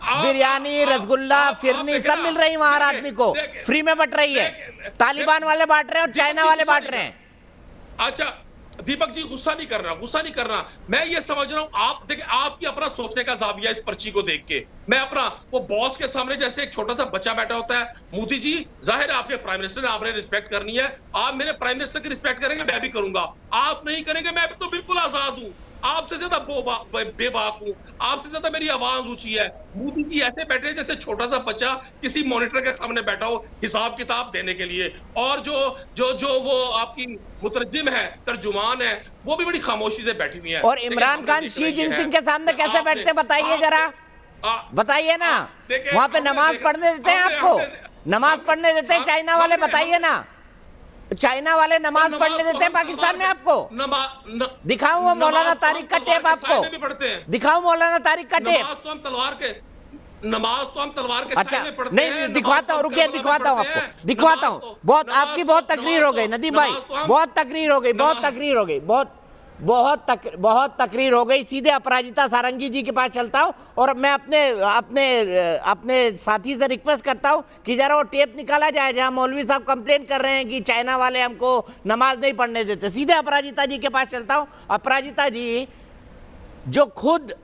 बिरयानी, रसगुल्ला, फिरनी सब मिल रही वहां हर आदमी को, फ्री में बट रही है। तालिबान वाले बांट रहे हैं और चाइना वाले बांट रहे हैं। अच्छा दीपक जी गुस्सा नहीं करना, मैं ये समझ रहा हूं आप देखिए आपकी अपना सोचने का जाविया इस पर्ची को देख के, मैं अपना वो बॉस के सामने जैसे एक छोटा सा बच्चा बैठा होता है। मोदी जी जाहिर है आपके प्राइम मिनिस्टर ने आपने रिस्पेक्ट करनी है, आप मेरे प्राइम मिनिस्टर की रिस्पेक्ट करेंगे, मैं भी करूंगा। आप नहीं करेंगे, मैं तो बिल्कुल आजाद हूं, आपसे ज्यादा बेबाक हूं, आपसे ज्यादा मेरी आवाज ऊंची है। मोदी जी ऐसे बैठे जैसे छोटा सा बच्चा किसी मॉनिटर के सामने बैठा हो हिसाब किताब देने के लिए, और जो वो आपकी मुतरजिम है, तर्जुमान है, वो भी बड़ी खामोशी से बैठी हुई है। और इमरान खान शी जिनपिंग के सामने कैसे बैठते बताइए जरा, बताइए ना। वहां पे नमाज पढ़ने देते हैं आपको? नमाज पढ़ने देते हैं चाइना वाले? बताइए ना, चाइना वाले नमाज पढ़ने देते हैं पाकिस्तान में आपको? दिखाऊं वो मौलाना तारिक का टेप आपको? दिखाऊं मौलाना तारिक का टेप? नमाज तो हम तलवार के अच्छा नहीं दिखवाता हूँ, रुकिए दिखवाता हूँ आपको, दिखवाता हूँ। बहुत आपकी बहुत तकरीर हो गई नदीम भाई, बहुत तकरीर हो गई, बहुत तकरीर हो गई। सीधे अपराजिता सारंगी जी के पास चलता हूं और मैं अपने साथी से रिक्वेस्ट करता हूं कि जरा वो टेप निकाला जाए जहां मौलवी साहब कंप्लेन कर रहे हैं कि चाइना वाले हमको नमाज नहीं पढ़ने देते। सीधे अपराजिता जी के पास चलता हूं। अपराजिता जी जो खुद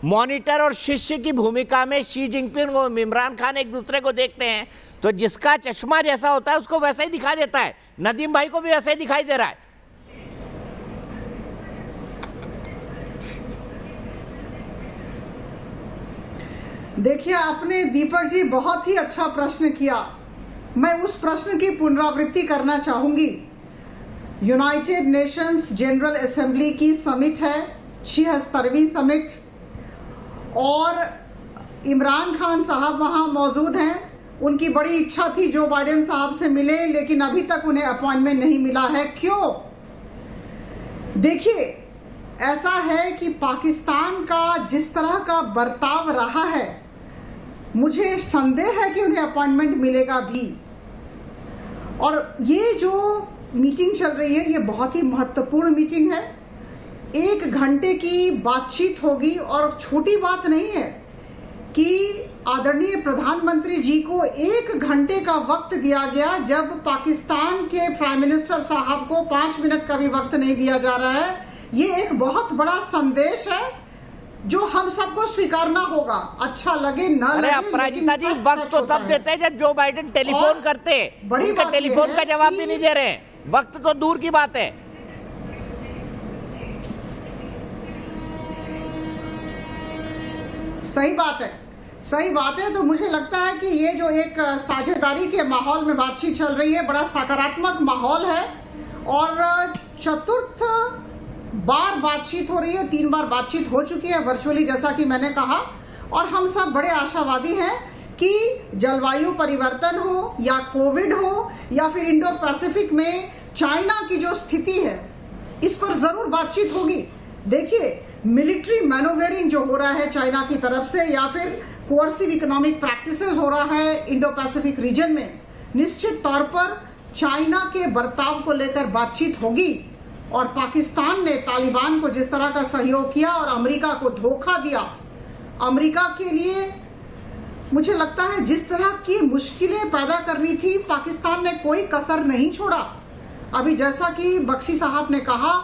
मॉनिटर और शिष्य की भूमिका में शी जिनपिंग और इमरान खान एक दूसरे को देखते हैं, तो जिसका चश्मा जैसा होता है उसको वैसा ही दिखा देता है। नदीम भाई को भी वैसा ही दिखाई दे रहा है। देखिए आपने दीपक जी बहुत ही अच्छा प्रश्न किया, मैं उस प्रश्न की पुनरावृत्ति करना चाहूंगी। यूनाइटेड नेशंस जनरल असेंबली की समिट है, 76वीं समिट, और इमरान खान साहब वहां मौजूद हैं। उनकी बड़ी इच्छा थी जो बाइडेन साहब से मिले, लेकिन अभी तक उन्हें अपॉइंटमेंट नहीं मिला है। क्यों? देखिए ऐसा है कि पाकिस्तान का जिस तरह का बर्ताव रहा है, मुझे संदेह है कि उन्हें अपॉइंटमेंट मिलेगा भी। और ये जो मीटिंग चल रही है ये बहुत ही महत्वपूर्ण मीटिंग है। 1 घंटे की बातचीत होगी और छोटी बात नहीं है कि आदरणीय प्रधानमंत्री जी को 1 घंटे का वक्त दिया गया, जब पाकिस्तान के प्राइम मिनिस्टर साहब को 5 मिनट का भी वक्त नहीं दिया जा रहा है। ये एक बहुत बड़ा संदेश है जो हम सबको स्वीकारना होगा, अच्छा लगे न अरे लगे। अपराजिता जी, लेकिन सच वक्त सच तो होता तब है। देते हैं जब जो बाइडेन टेलीफोन और करते हैं, बड़ी उनका बात ये टेलीफोन है का जवाब भी कि- नहीं दे रहे हैं, वक्त तो दूर की बात है। सही बात है, सही बात है। तो मुझे लगता है कि ये जो एक साझेदारी के माहौल में बातचीत चल रही है, बड़ा सकारात्मक माहौल है और चतुर्थ बार बातचीत हो रही है। 3 बार बातचीत हो चुकी है वर्चुअली, जैसा कि मैंने कहा, और हम सब बड़े आशावादी हैं कि जलवायु परिवर्तन हो या कोविड हो या फिर इंडो पैसिफिक में चाइना की जो स्थिति है, इस पर जरूर बातचीत होगी। देखिए, मिलिट्री मैनोवेरिंग जो हो रहा है चाइना की तरफ से या फिर कोर्सिव इकोनॉमिक प्रैक्टिसेस हो रहा है इंडो पैसिफिक रीजन में, निश्चित तौर पर चाइना के बर्ताव को लेकर बातचीत होगी। और पाकिस्तान ने तालिबान को जिस तरह का सहयोग किया और अमेरिका को धोखा दिया, अमेरिका के लिए मुझे लगता है जिस तरह की मुश्किलें पैदा करनी थी, पाकिस्तान ने कोई कसर नहीं छोड़ा। अभी जैसा कि बख्शी साहब ने कहा,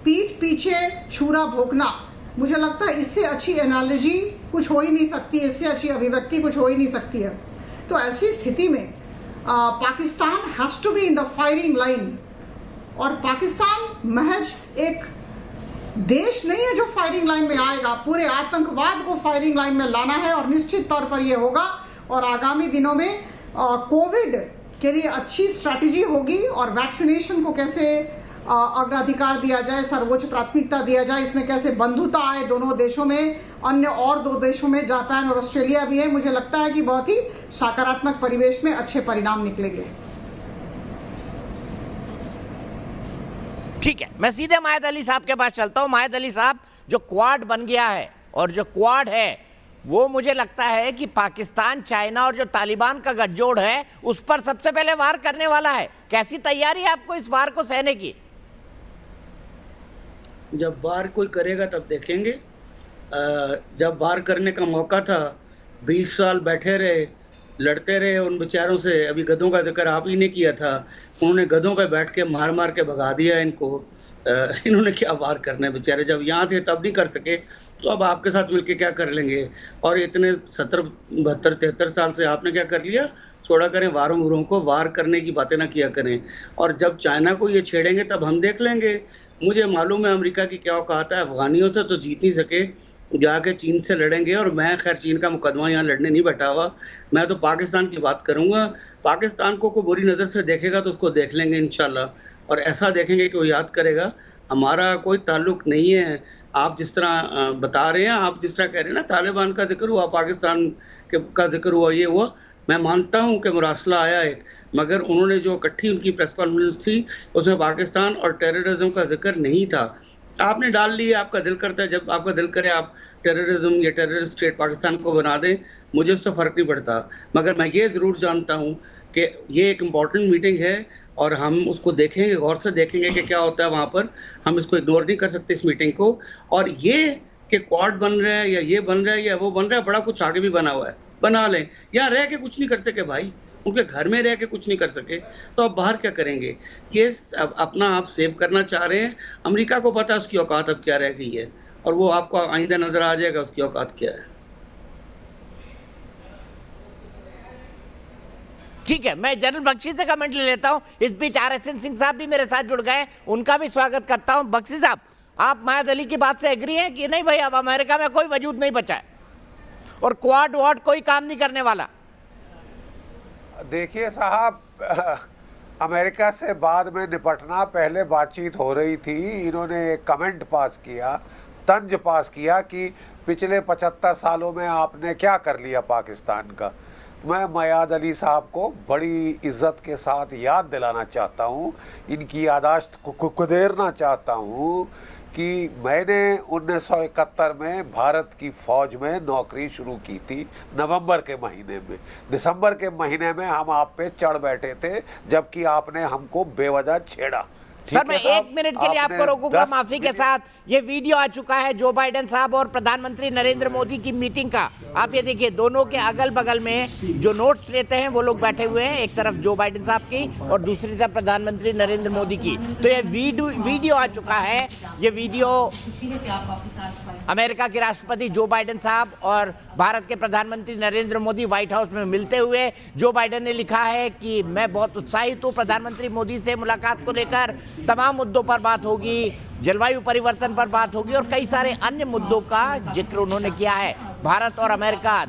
पीठ पीछे छुरा भोंकना, मुझे लगता है इससे अच्छी एनालॉजी कुछ हो ही नहीं सकती, इससे अच्छी अभिव्यक्ति कुछ हो ही नहीं सकती है। तो ऐसी स्थिति में Pakistan has to be in the firing line, और पाकिस्तान महज एक देश नहीं है जो फायरिंग लाइन में आएगा, पूरे आतंकवाद को फायरिंग लाइन में लाना है और निश्चित तौर पर यह होगा। और आगामी दिनों में कोविड के लिए अच्छी स्ट्रैटेजी होगी और वैक्सीनेशन को कैसे अग्राधिकार दिया जाए, सर्वोच्च प्राथमिकता दिया जाए, इसमें कैसे बंधुता आए दोनों देशों में, अन्य और 2 देशों में जापान और ऑस्ट्रेलिया भी है। मुझे लगता है कि बहुत ही सकारात्मक परिवेश में अच्छे परिणाम निकलेंगे। ठीक है, मैं सीधे मायद अली साहब के पास चलता हूं। मायद अली साहब, जो क्वाड बन गया है और जो क्वाड है वो मुझे लगता है कि पाकिस्तान, चाइना और जो तालिबान का गठजोड़ है उस पर सबसे पहले वार करने वाला है। कैसी तैयारी है आपको इस वार को सहने की? जब वार कोई करेगा तब देखेंगे। जब वार करने का मौका था, 20 साल बैठे रहे, लड़ते रहे उन बेचारों से। अभी गधों का जिक्र आप ही ने किया था, उन्होंने गधों पे बैठ के मार मार के भगा दिया इनको। इन्होंने क्या वार करना है बेचारे, जब यहाँ थे तब नहीं कर सके तो अब आपके साथ मिलके क्या कर लेंगे। और इतने 70, 72, 73 साल से आपने क्या कर लिया, छोड़ा करें वारों वरों को, वार करने की बातें ना किया करें। और जब चाइना को ये छेड़ेंगे तब हम देख लेंगे। मुझे मालूम है अमेरिका की क्या औकात है, अफगानियों से तो जीत नहीं सके, जाके चीन से लड़ेंगे। और मैं खैर चीन का मुकदमा यहाँ लड़ने नहीं बैठा हुआ, मैं तो पाकिस्तान की बात करूँगा। पाकिस्तान को कोई बुरी नज़र से देखेगा तो उसको देख लेंगे इंशाल्लाह, और ऐसा देखेंगे कि वो याद करेगा। हमारा कोई ताल्लुक नहीं है, आप जिस तरह बता रहे हैं, आप जिस तरह कह रहे हैं ना, तालिबान का जिक्र हुआ, पाकिस्तान का जिक्र हुआ, ये हुआ, मैं मानता हूँ कि मुरासला आया एक, मगर उन्होंने जो इकट्ठी उनकी प्रेस कॉन्फ्रेंस थी उसमें पाकिस्तान और टेररिज्म का जिक्र नहीं था। आपने डाल लिया, आपका दिल करता है, जब आपका दिल करे आप टेररिज्म या टेररिस्ट स्टेट पाकिस्तान को बना दें, मुझे उससे फ़र्क नहीं पड़ता। मगर मैं ये ज़रूर जानता हूँ कि ये एक इम्पॉर्टेंट मीटिंग है और हम उसको देखेंगे, गौर से देखेंगे कि क्या होता है वहाँ पर। हम इसको इग्नोर नहीं कर सकते इस मीटिंग को। और ये कि क्वाड बन रहा है या ये बन रहा है या वो बन रहा है, बड़ा कुछ आगे भी बना हुआ है, बना लें। यहाँ रह के कुछ नहीं कर सके भाई, उनके घर में रह के कुछ नहीं कर सके, तो अब बाहर क्या करेंगे। ये अपना आप सेव करना चाह रहे हैं। अमेरिका को पता है उसकी औकात अब क्या रह गई है, और वो आपको आइंदा नजर आ जाएगा उसकी औकात क्या है। ठीक है, मैं जनरल बख्शी से कमेंट ले लेता हूं। इस बीच RSN सिंह साहब भी मेरे साथ जुड़ गए, उनका भी स्वागत करता हूं। बख्शी साहब, आप मायद अली की बात से एग्री हैं कि नहीं भाई, अब अमेरिका में कोई वजूद नहीं बचा है और क्वाड वाड कोई काम नहीं करने वाला? देखिए साहब, अमेरिका से बाद में निपटना, पहले बातचीत हो रही थी, इन्होंने एक कमेंट पास किया, तंज पास किया कि पिछले 75 सालों में आपने क्या कर लिया पाकिस्तान का। मैं मयाद अली साहब को बड़ी इज्जत के साथ याद दिलाना चाहता हूँ, इनकी यादाश्त को कुदेरना चाहता हूँ कि मैंने 1971 में भारत की फ़ौज में नौकरी शुरू की थी नवंबर के महीने में। दिसंबर के महीने में हम आप पे चढ़ बैठे थे, जबकि आपने हमको बेवजह छेड़ा, सर ठीक मैं है साहब, 1 मिनट के लिए आपने आपको रोकूंगा 10 माफी के मिनट- साथ। ये वीडियो आ चुका है जो बाइडेन साहब और प्रधानमंत्री नरेंद्र मोदी की मीटिंग का। आप ये देखिए, दोनों के अगल बगल में जो नोट्स लेते हैं वो लोग बैठे हुए हैं, एक तरफ जो बाइडेन साहब की और दूसरी तरफ प्रधानमंत्री नरेंद्र मोदी की। तो ये वीडियो आ चुका है। ये वीडियो अमेरिका के राष्ट्रपति जो बाइडेन साहब और भारत के प्रधानमंत्री नरेंद्र मोदी व्हाइट हाउस में मिलते हुए। जो बाइडेन ने लिखा है कि मैं बहुत उत्साहित हूँ, प्रधानमंत्री मोदी से मुलाकात को लेकर तमाम मुद्दों पर बात होगी, जलवायु परिवर्तन पर बात होगी और कई सारे अन्य मुद्दों का जिक्र उन्होंने किया है। भारत और अमेरिका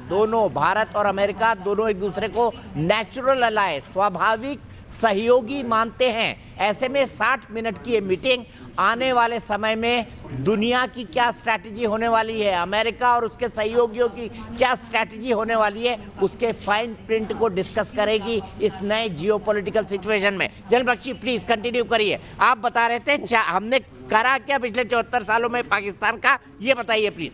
दोनों एक दूसरे को नेचुरल अलाय, स्वाभाविक सहयोगी मानते हैं। ऐसे में 60 मिनट की ये मीटिंग आने वाले समय में दुनिया की क्या स्ट्रैटेजी होने वाली है, अमेरिका और उसके सहयोगियों की क्या स्ट्रैटेजी होने वाली है, उसके फाइन प्रिंट को डिस्कस करेगी इस नए जियोपॉलिटिकल सिचुएशन में। जनरल बख्शी प्लीज कंटिन्यू करिए। आप बता रहे थे हमने करा क्या पिछले 74 सालों में पाकिस्तान का, ये बताइए प्लीज।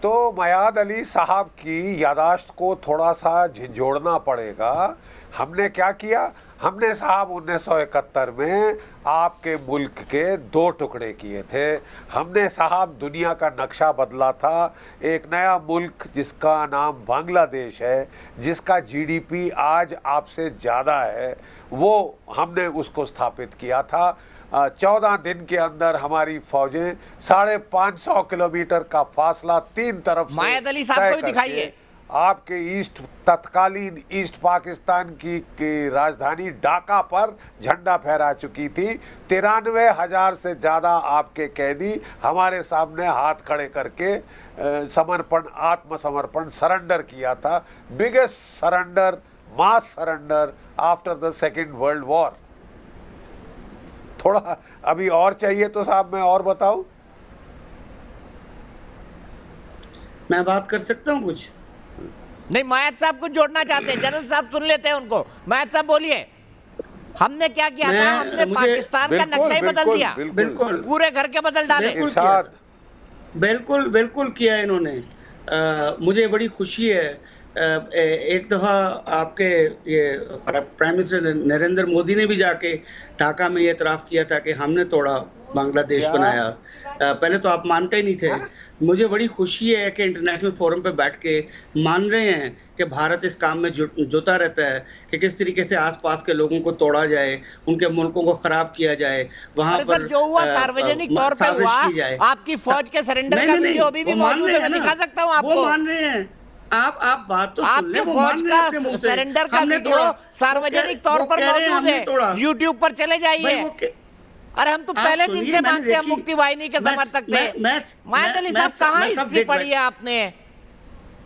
तो मयाद अली साहब की यादाश्त को थोड़ा सा झिझोड़ना पड़ेगा। हमने क्या किया? हमने साहब 1971 में आपके मुल्क के 2 टुकड़े किए थे। हमने साहब दुनिया का नक्शा बदला था। एक नया मुल्क जिसका नाम बांग्लादेश है, जिसका जीडीपी आज आपसे ज़्यादा है, वो हमने उसको स्थापित किया था। 14 दिन के अंदर हमारी फौजें 550 किलोमीटर का फासला 3 तरफ से मायाद अली साहब को भी तय दिखाइए। करके आपके तत्कालीन ईस्ट पाकिस्तान की राजधानी ढाका पर झंडा फहरा चुकी थी। 93,000 से ज़्यादा आपके कैदी हमारे सामने हाथ खड़े करके आत्मसमर्पण सरेंडर किया था। Biggest surrender, mass surrender after the second world war. थोड़ा अभी और चाहिए तो साहब मैं और बताऊं? मैं बात कर सकता हूं कुछ? नहीं, मायाद साहब कुछ जोड़ना चाहते हैं, जनरल साहब सुन लेते हैं उनको। मायाद साहब बोलिए, हमने क्या किया था? हमने पाकिस्तान का नक्शा ही बदल दिया, बिल्कुल पूरे घर के बदल डाले। बिल्कुल किया इन्होंने। मुझे बड़ी खुशी है। एक दफ़ा आपके ये प्राइम मिनिस्टर नरेंद्र मोदी ने भी जाके ढाका में ये इतराफ़ किया था कि हमने तोड़ा बांग्लादेश बनाया। पहले तो आप मानते ही नहीं थे। मुझे बड़ी खुशी है कि इंटरनेशनल फोरम पे बैठ के मान रहे हैं कि भारत इस काम में जुटा रहता है कि किस तरीके से आसपास के लोगों को तोड़ा जाए, उनके मुल्कों को खराब किया जाए, वहां पर जो हुआ सार्वजनिक तौर पे हुआ। आपकी फौज के सरेंडर का वीडियो अभी भी मौजूद है, मैं दिखा सकता हूं आपको। वो मान रहे हैं। आप बात तो सुन ले। आपके फौज का सरेंडर का वीडियो सार्वजनिक तौर पर मौजूद है, यूट्यूब पर चले जाइए। अरे हम तो पहले दिन से मानते हैं, मुक्ति वाहिनी के समर्थक थे। मायाद अली साहब कहाँ हिस्ट्री पढ़ी है आपने?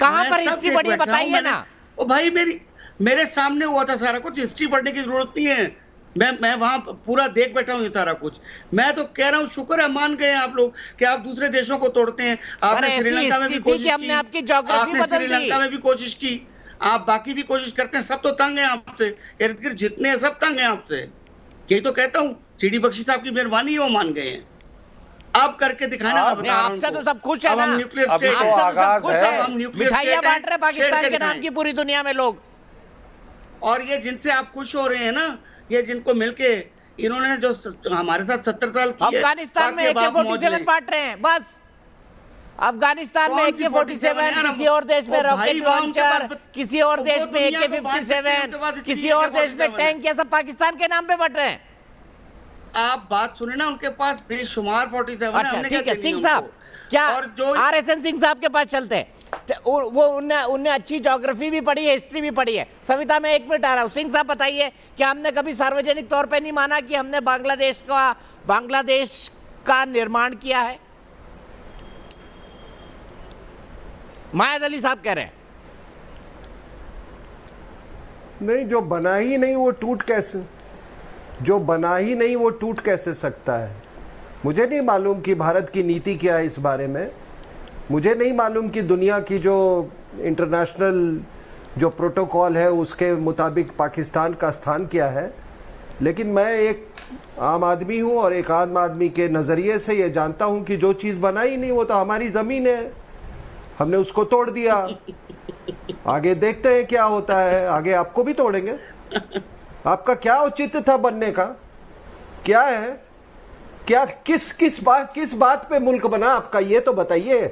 कहाँ पर हिस्ट्री पढ़ी है बताइए ना। ओ भाई मेरे सामने हुआ था सारा कुछ, हिस्ट्री पढ़ने की जरूरत नहीं है। मैं वहां पूरा देख बैठा हूँ ये सारा कुछ। मैं तो कह रहा हूँ शुक्र है मान गए आप लोग कि आप दूसरे देशों को तोड़ते हैं। आपने श्रीलंका में भी कोशिश की, आपने श्रीलंका में भी कोशिश की, आप बाकी भी कोशिश करते हैं। सब तो तंग है आपसे, इर्द गिर्द जितने हैं सब तंग है आपसे। यही तो कहता हूँ, सीडी बख्शी साहब की मेहरबानी है, वो मान गए हैं। आप करके दिखाना। आपसे तो सब खुश है ना, हम न्यूक्लियर स्टेट, मिठाइयाँ बांट रहे पाकिस्तान के नाम की पूरी दुनिया में लोग। और ये जिनसे आप खुश हो रहे हैं ना, ये जिनको मिलके इन्होंने जो हमारे साथ 70 साल किए, अफगानिस्तान में AK-47 बांट रहे हैं बस। अफगानिस्तान में AK-47, किसी और देश में रॉकेट लॉन्चर, किसी और देश में AK-57, किसी और देश में टैंक, ये सब पाकिस्तान के नाम पे बट रहे हैं। आप बात सुने ना, उनके पास बेशुमार 47। अच्छा ठीक है, सिंह साहब क्या RSN सिंह साहब के पास चलते हैं। वो उनने अच्छी ज्योग्राफी भी पढ़ी है, हिस्ट्री भी पढ़ी है। सविता में 1 मिनट आ रहा हूँ। सिंह साहब बताइए कि हमने कभी सार्वजनिक तौर पे नहीं माना कि हमने बांग्लादेश का निर्माण किया है? मायाद अली साहब कह रहे हैं नहीं, जो बना ही नहीं वो टूट कैसे सकता है? मुझे नहीं मालूम कि भारत की नीति क्या है इस बारे में। मुझे नहीं मालूम कि दुनिया की जो इंटरनेशनल जो प्रोटोकॉल है उसके मुताबिक पाकिस्तान का स्थान क्या है। लेकिन मैं एक आम आदमी हूं और एक आम आदमी के नज़रिए से ये जानता हूं कि जो चीज़ बनाई नहीं वो तो हमारी ज़मीन है, हमने उसको तोड़ दिया। आगे देखते हैं क्या होता है, आगे आपको भी तोड़ेंगे। आपका क्या औचित्य था बनने का? क्या है? क्या किस बात पे मुल्क बना आपका, ये तो बताइए।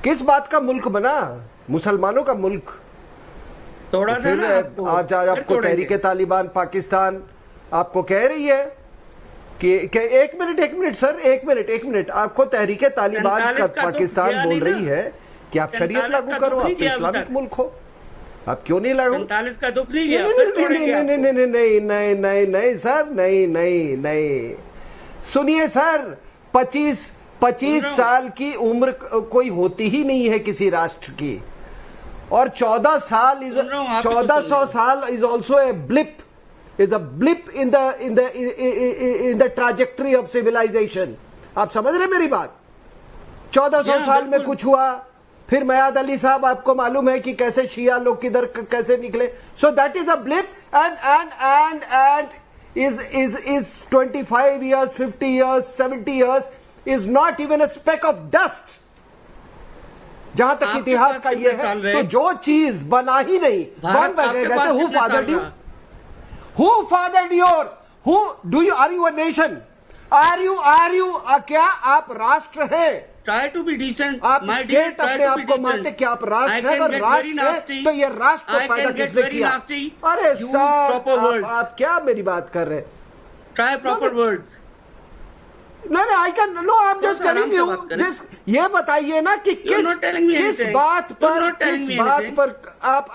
किस बात का मुल्क बना? मुसलमानों का मुल्क। तोड़ा तो था फिर ना आपको, आज आपको तहरीके तालिबान पाकिस्तान आपको कह रही है कि एक मिनट सर, एक मिनट आपको तहरीके तालिबान का 47 का तो पाकिस्तान गया बोल नहीं रही ना। है कि आप शरीयत 47 लागू का करो, दुख नहीं आप गया अभी इस्लामिक तक। मुल्क हो, आप क्यों नहीं लागू? 47 का दुख नहीं गया, फिर तोड़ेंगे आपको। नहीं सर, नहीं सुनिए सर, 25 साल की उम्र कोई होती ही नहीं है किसी राष्ट्र की, और 14 साल 1400 साल is also a blip, is a blip in the trajectory of civilisation. आप समझ रहे मेरी बात? 1400 साल में कुछ हुआ, फिर मयाद अली साहब आपको मालूम है कि कैसे शिया लोग किधर कैसे निकले। So that is a blip and is 25 years, 50 years, 70 years is not even a speck of dust। जहां तक इतिहास का ये है, तो जो चीज बना ही नहीं, कौन बनेगा? Who fathered you? Who fathered your? Who do you? Are you a nation? Are you? क्या आप राष्ट्र हैं? Try to be decent, आप my dear, स्टेट try अपने to आप be को decent. मानते कि आप I राष्ट्र है, can और get राष्ट्र very है nasty. तो ये राष्ट्र I को पैदा can get किसने very किया? nasty. अरे Use सर, proper words. आप क्या मेरी बात कर रहे हैं? Try proper words. नहीं, I can no, I am just telling you, जिस ये बताइए ना कि not telling me किस anything. बात You're पर, not telling किस me बात anything. पर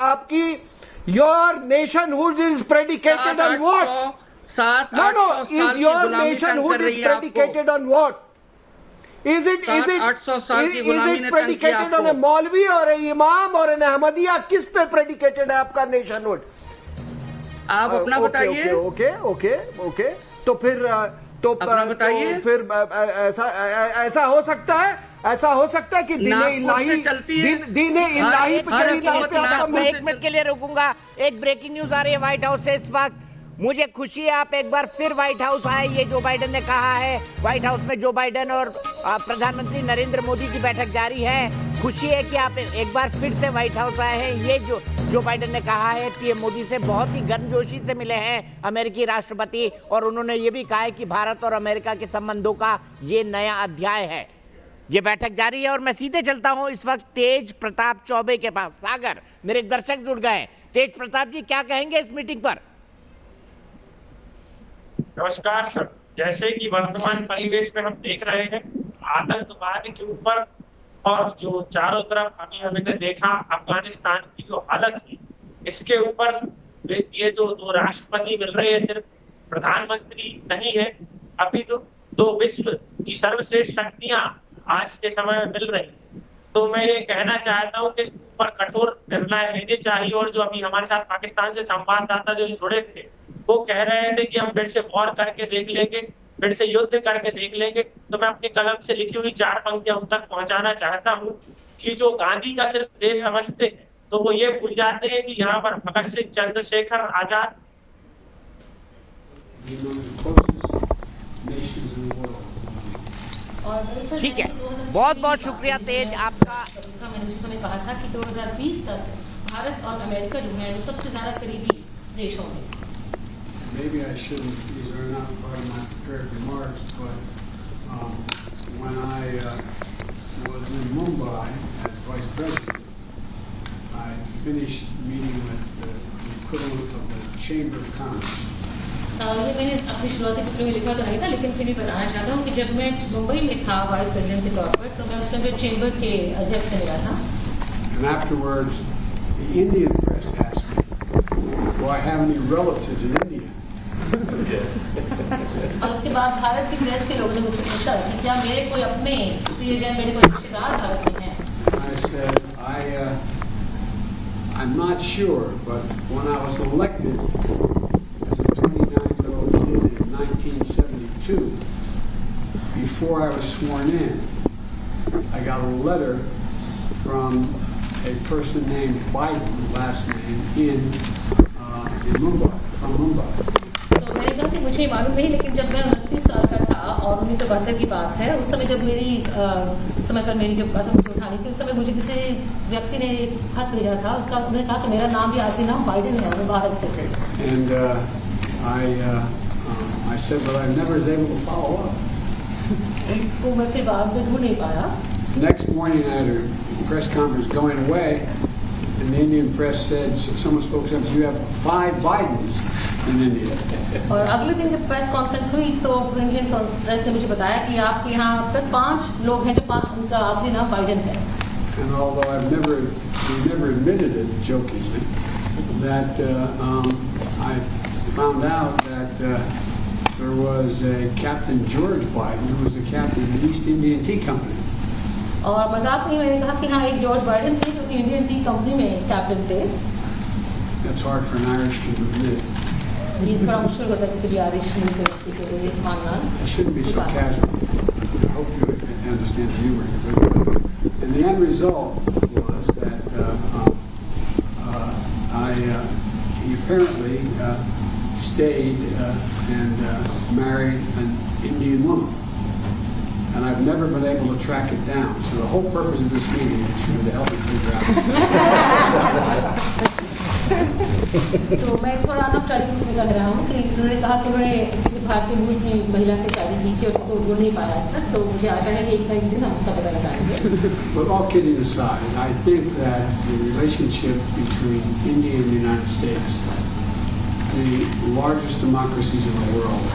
आपकी your nationhood is predicated on what? No, is your nationhood is predicated on what? Is it 800 साल की गुलामी ने तंग किया predicated on a आपको। मौलवी और a इमाम और an अहमदिया? किस पे predicated है आपका नेशनहुड? आप अपना बताइए। ओके, तो फिर अपना बताइए। तो फिर ऐसा हो सकता है? ऐसा हो सकता है कि दीने इलाही पे कड़ी नाव पे आपका मैं 1 मिनट के लिए रुकूंगा। एक ब्रेकिंग न्यूज आ रही है व्हाइट हाउस से इस वक्त। मुझे खुशी है आप एक बार फिर व्हाइट हाउस आए। ये जो बाइडेन ने कहा है, व्हाइट हाउस में जो बाइडेन और प्रधानमंत्री नरेंद्र मोदी की बैठक जारी है। खुशी है कि आप एक बार फिर से व्हाइट हाउस आए हैं। ये जो बाइडेन ने कहा है, पीएम मोदी से बहुत ही गर्मजोशी से मिले हैं अमेरिकी राष्ट्रपति, और उन्होंने ये भी कहा है कि भारत और अमेरिका के संबंधों का ये नया अध्याय है। ये बैठक जारी है और मैं सीधे चलता हूं इस वक्त तेज प्रताप चौबे के पास। सागर, मेरे दर्शक जुड़ गए। तेज प्रताप जी, क्या कहेंगे इस मीटिंग पर? नमस्कार सर। जैसे कि वर्तमान परिवेश में हम देख रहे हैं, आतंकवाद के ऊपर और जो चारों तरफ हमने देखा अफगानिस्तान की जो हालत थी, इसके ऊपर ये जो दो राष्ट्रपति मिल रहे हैं, सिर्फ प्रधानमंत्री नहीं है, अभी तो दो विश्व की सर्वश्रेष्ठ शक्तियां आज के समय में मिल रही। तो मैं ये कहना चाहता हूँ कि इस पर कठोर निर्णय लेने चाहिए। और जो अभी हमारे साथ पाकिस्तान से संवाददाता जो जुड़े थे, वो कह रहे थे कि हम फिर से वॉर करके देख लेंगे, फिर से युद्ध करके देख लेंगे। तो मैं अपनी कलम से लिखी हुई 4 पंक्तियां उन तक पहुंचाना चाहता हूँ कि जो गांधी का सिर्फ देश समझते हैं, तो वो ये भूल जाते हैं कि यहाँ पर भगत सिंह, चंद्रशेखर आजाद ठीक है, बहुत बहुत शुक्रिया तेज आपका। मैंने कहा था कि 2020 तक भारत और अमेरिका जो है वो सबसे ज्यादा करीबी देश होंगे। Maybe I shouldn't, these are not part of my prepared remarks, but when I was in Mumbai as vice president, I finished meeting with the equivalent of the Chamber of Commerce. ये मैंने अपनी शुरुआती पत्र में लिखा तो नहीं था, लेकिन फिर भी बताना चाहता हूँ कि जब मैं मुंबई में था वाइस प्रेसिडेंट के तौर पर, तो मैं उस समय चेंबर के अध्यक्ष से मिला था। And afterwards, the Indian press asked me, do I have any relatives in India? और उसके बाद भारत की प्रेस के लोगों ने मुझसे पूछा कि क्या मेरे कोई अपने प्रियजन, मेरे कोई रिश्तेदार भारत में हैं? I said, I'm not sure, but when I was elected as a 29-year-old kid in 1972, before I was sworn in, I got a letter from a person named Biden, last name, in Mumbai, from Mumbai. तो मैंने कहा कि मुझे मालूम नहीं, लेकिन जब मैं 29 साल का था और 1972 की बात है। उस समय जब मेरी समय पर मेरी जब कदम उठानी थी, उस समय मुझे किसी व्यक्ति ने खत भेजा था, उसका उन्होंने कहा कि मेरा नाम भी आखिरी नाम बाइडेन है, वो भारत से थे। And I said, but I never was able to follow up. उनको मैं फिर बाद में ढूंढ नहीं पाया। Next morning, I had a press conference going away, and the Indian press said, someone spoke up, you have 5 Bidens in India. और अगले दिन जब प्रेस कॉन्फ्रेंस हुई तो इंडियन प्रेस ने मुझे बताया कि आपके यहाँ पर 5 लोग हैं जो उनका आखिरी नाम बाइडेन है। And although we never admitted it jokingly, that I found out that there was a Captain George Biden who was a captain of the East Indian Tea Company. और मजाक नहीं, मैंने कहा कि हाँ एक जॉर्ज बाइडेन थे जो कि इंडियन टी कंपनी में कैप्टन थे। That's hard for an Irish to admit. ये थोड़ा मुश्किल होता है किसी भी आयरिश व्यक्ति के लिए मानना। It shouldn't be so casual. I hope you understand the humor. And the end result was that he apparently stayed and married an Indian woman. And I've never been able to track it down. So the whole purpose of this meeting is to help me figure out. तो मैं थोड़ा ना time में कह रहा हूँ कि उन्होंने कहा कि उन्होंने किसी भारतीय मूल की महिला से शादी की थी और उसको वो नहीं पाया था, तो मुझे आशा है कि एक ना एक दिन हम उसका पता लगाएंगे। But all kidding aside, I think that the relationship between India and the United States, the largest democracies in the world,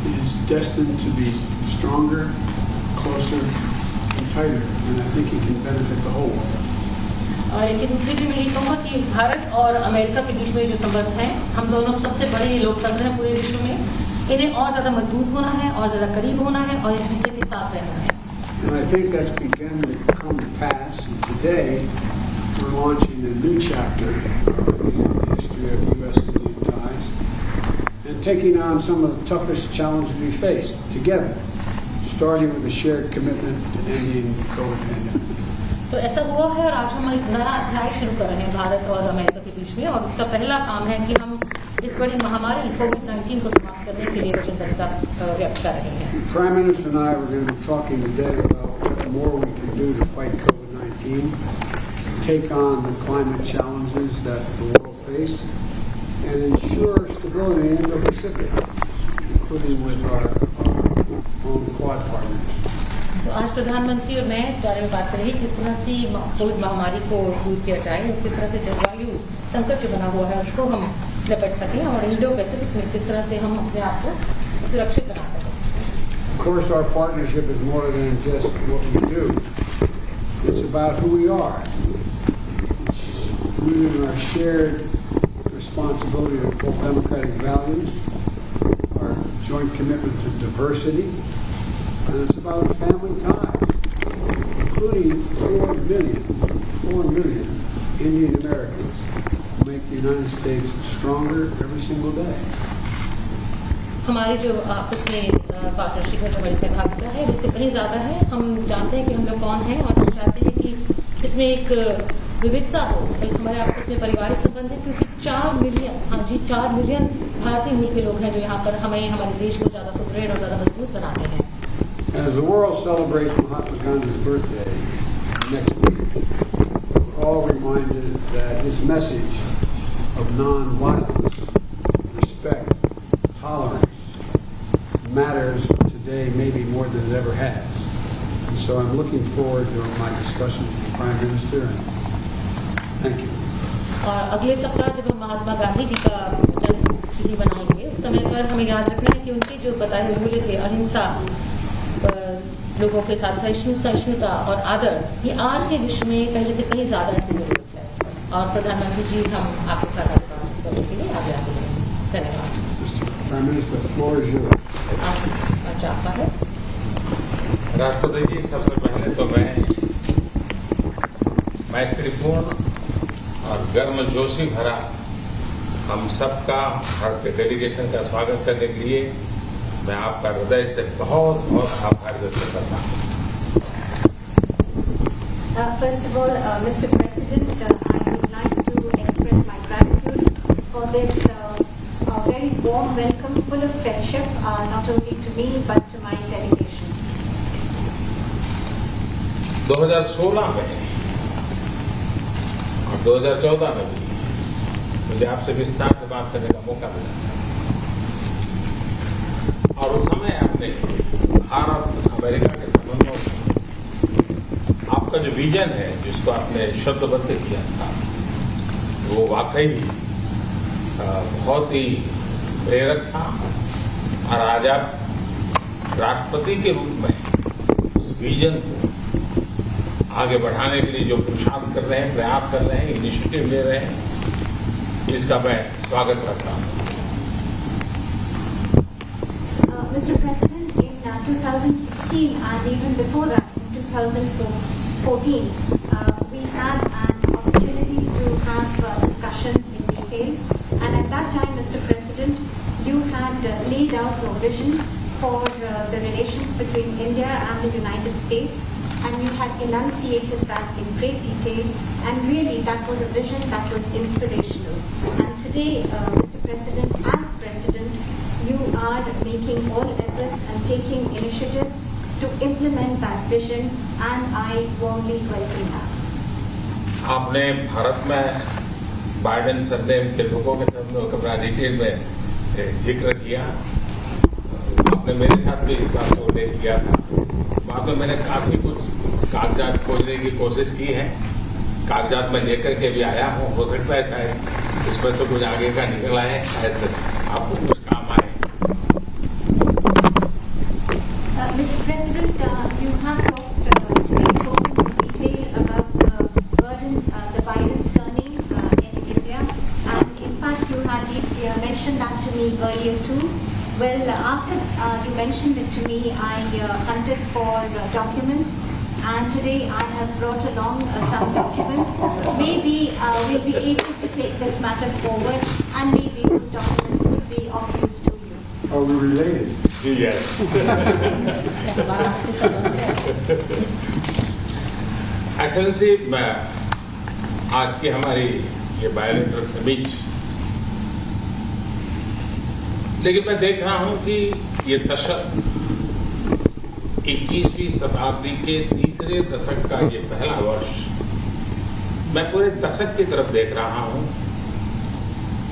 is destined to be stronger, closer, and tighter, and I think it can benefit the whole world. और लेकिन दूसरी भी मैं ये कहूँगा कि भारत और America के बीच में जो संबंध हैं, हम दोनों सबसे बड़े लोकतंत्र हैं पूरे विश्व में, इन्हें और ज़्यादा मजबूत होना है और ज़्यादा करीब होना है और एक दूसरे के साथ रहना है। And I think that's begun to come to pass. And today, we're launching a new chapter in the history of U.S.-Indian ties and taking on some of the toughest challenges we face together, starting with a shared commitment to ending the COVID pandemic. तो ऐसा हुआ है और आज हम एक नया अध्याय शुरू कर रहे हैं भारत और अमेरिका के बीच में, और उसका पहला काम है कि हम इस बड़ी महामारी कोविड-19 को समाप्त करने के लिए वचनबद्धता व्यक्त कर रहे हैं। Prime Minister and I were going to be talking today about what more we can do to fight COVID-19, take on the climate challenges that the world face, and ensure stability in the Indo-Pacific, including with our own Quad partners. तो आज प्रधानमंत्री और मैं इस बारे में बात करेंगे किस तरह से कोविड महामारी को दूर किया जाए और किस तरह से जलवायु संकट जो बना हुआ है उसको हम निपट सकें और इंडो पैसिफिक में किस तरह से हम अपने आप को सुरक्षित बना सकें। Of course, our partnership is more than just what we do. It's about who we are. It's rooted in our shared responsibility to uphold democratic values, our joint commitment to diversity, and it's about family ties, including 4 million Indian Americans who make the United States stronger every single day. हमारी जो आपस में partnership है, जो हमारी सहभागिता है, उससे कहीं ज़्यादा है। हम जानते हैं कि हम लोग कौन हैं और हम चाहते हैं कि इसमें एक विविधता हो, हमारे आपस में पारिवारिक संबंध है, क्योंकि 4 मिलियन भारतीय मूल के लोग हैं जो यहाँ पर हमें हमारे देश को ज़्यादा सुदृढ़ और ज़्यादा मजबूत बनाते हैं। As the world celebrates Mahatma Gandhi's birthday next week, we're all reminded that his message of non-violence, respect, tolerance matters today maybe more than it ever has. And so I'm looking forward to my discussions with the Prime Minister. And thank you. और अगले सप्ताह जब हम महात्मा गांधी जी का जन्मतिथि मनाएंगे, उस समय पर हमें याद रखना है कि उनके जो बताए हुए मूल्य थे, अहिंसा, लोगों के साथ सहिष्णुता और आदर, ये आज के विश्व में पहले से कहीं ज्यादा की जरूरत है। और प्रधानमंत्री जी हम आपके साथ बात करने के लिए आगे आते हैं। धन्यवाद। आपका है। राष्ट्रपति जी, सबसे पहले तो मैं मैत्रीपूर्ण और गर्मजोशी भरा हम सबका भारतीय डेलीगेशन का स्वागत करने के लिए मैं आपका हृदय से बहुत बहुत आभार व्यक्त करता हूँ। First of all, Mr. President, I would like to express my gratitude for this very warm welcome, full of friendship. partnership, not only to me but to my delegation. 2016 में और 2014 में भी मुझे आपसे विस्तार से बात करने का मौका मिला और उस समय आपने भारत अमेरिका के संबंधों में आपका जो विजन है जिसको आपने शब्दबद्ध किया था वो वाकई बहुत ही प्रेरक था और आज आप राष्ट्रपति के रूप में उस विजन को आगे बढ़ाने के लिए जो पुरुषार्थ कर रहे हैं, प्रयास कर रहे हैं, इनिशिएटिव ले रहे हैं, इसका मैं स्वागत करता हूं। Mr. President, in 2016 and even before that, in 2014, we had an opportunity to have discussions in detail. And at that time, Mr. President, you had laid out your vision for the relations between India and the United States. And you had enunciated that in great detail, and really that was a vision that was inspirational. And today, Mr. President, as President, you are making all efforts and taking initiatives to implement that vision, and I warmly welcome that. आपने भारत में Biden surname के लोगों के सामने अपना detail में जिक्र किया। आपने मेरे साथ भी इस बात को उल्लेख किया था। बाद में मैंने काफी कुछ कागजात खोजने की कोशिश की है, कागजात में लेकर के भी आया हूँ। हो सकता है शायद इसमें तो कुछ आगे का निकल आए, शायद आपको कुछ काम आए। Mr. President, you have talked in detail about the burden, the Biden surname in India, and in fact you had mentioned that to me earlier too. Well, after you mentioned it to me, I hunted for documents, and today I have brought along some documents. Maybe we'll be able to take this matter forward, and maybe those documents would be of use to you. Are we related? Yes. Excellency, मैं आज की हमारी ये bilateral summit, लेकिन मैं देख रहा हूं कि ये दशक 21वीं शताब्दी के तीसरे दशक का ये पहला वर्ष, मैं पूरे दशक की तरफ देख रहा हूं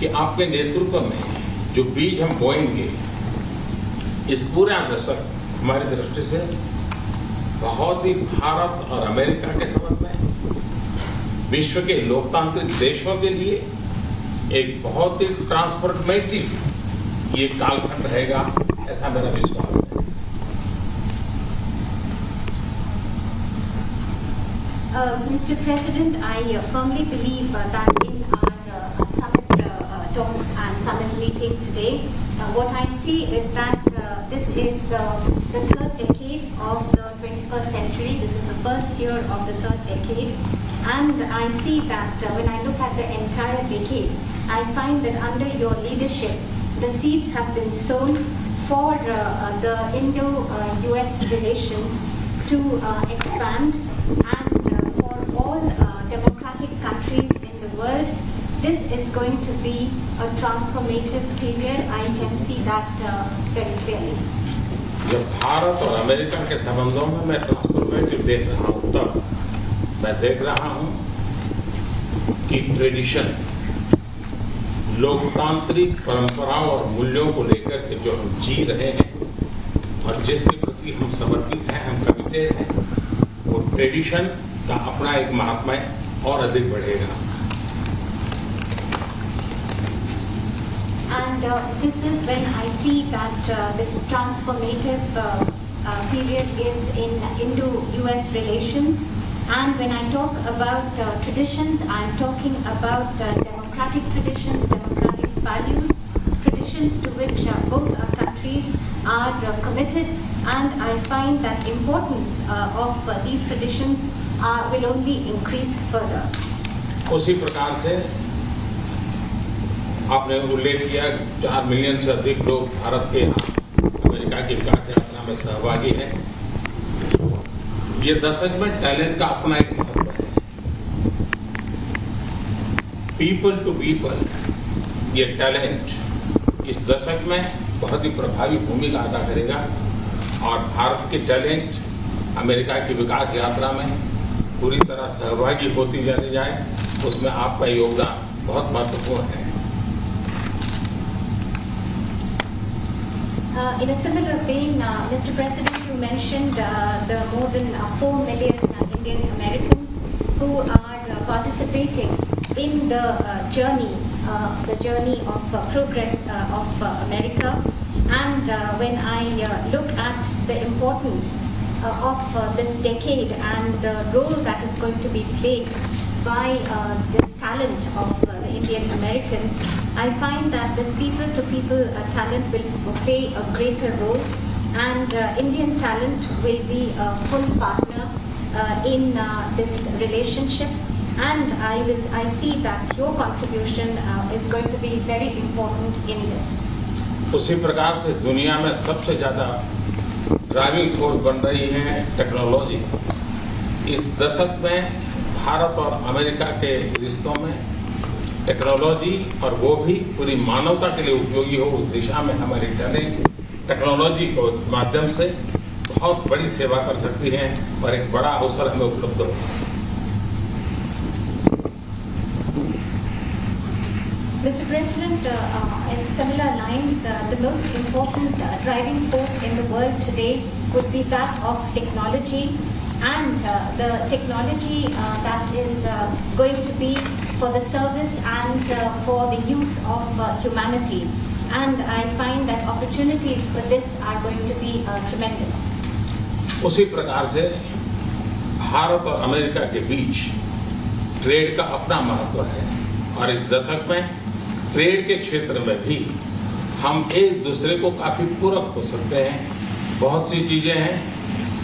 कि आपके नेतृत्व में जो बीज हम बोएंगे, इस पूरा दशक हमारी दृष्टि से बहुत ही भारत और अमेरिका के संबंध में, विश्व के लोकतांत्रिक देशों के लिए एक बहुत ही ट्रांसफॉर्मेटिव ये कालखंड रहेगा, ऐसा मेरा विश्वास है। Mr. President, I firmly believe that in our summit talks and summit meeting today, what I see is that this is the third decade of the 21st century. This is the first year of the third decade. And I see that when I look at the entire decade, I find that under your leadership, the seeds have been sown for the Indo-US relations to expand, and for all democratic countries in the world, this is going to be a transformative period. I can see that very clearly. जब भारत और America के संबंधों में मैं transformative देख रहा हूं, तब मैं देख रहा हूं कि ट्रेडिशन, लोकतांत्रिक परंपराओं और मूल्यों को लेकर के जो हम जी रहे हैं और जिसके प्रति हम समर्पित हैं, हम कमिटेड हैं, वो ट्रेडिशन का अपना एक महात्म्य और अधिक बढ़ेगा। And this is when I see that this transformative period is in Indo-US relations. And when I talk about traditions, I'm talking about democratic traditions, democratic values, traditions to which both our countries are committed. And I find that importance of these traditions will only increase further. उसी प्रकार से आपने उल्लेख किया 4 million से अधिक लोग भारत के अमेरिका की विकास यात्रा में सहभागी हैं। ये दशक में टैलेंट का अपना एक महत्व है। पीपल टू पीपल, ये टैलेंट इस दशक में बहुत ही प्रभावी भूमिका अदा करेगा और भारत के टैलेंट अमेरिका की विकास यात्रा में पूरी तरह सहभागी होती चली जाए, उसमें आपका योगदान बहुत महत्वपूर्ण है। In a similar vein, Mr. President, you mentioned the more than 4 million Indian Americans who are participating in the journey of progress of America. And when I look at the importance of this decade and the role that is going to be played by this talent of the Indian Americans, I find that this people-to-people talent will play a greater role, and Indian talent will be a full partner in this relationship. And I see that your contribution is going to be very important in this. उसी प्रकार से दुनिया में सबसे ज्यादा driving force बन रही है टेक्नोलॉजी। इस दशक में भारत और अमेरिका के रिश्तों में टेक्नोलॉजी, और वो भी पूरी मानवता के लिए उपयोगी हो, उस दिशा में हमारी टैलेंट टेक्नोलॉजी के माध्यम से बहुत बड़ी सेवा कर सकती है और एक बड़ा अवसर हमें उपलब्ध होगा। Mr. President, in similar lines, the most important driving force in the world today would be that of technology, and the technology that is going to be for the service and for the use of humanity. And I find that opportunities for this are going to be tremendous. उसी प्रकार से भारत और America के बीच trade का अपना महत्व है, और इस दशक में ट्रेड के क्षेत्र में भी हम एक दूसरे को काफी पूरक हो सकते हैं। बहुत सी चीजें हैं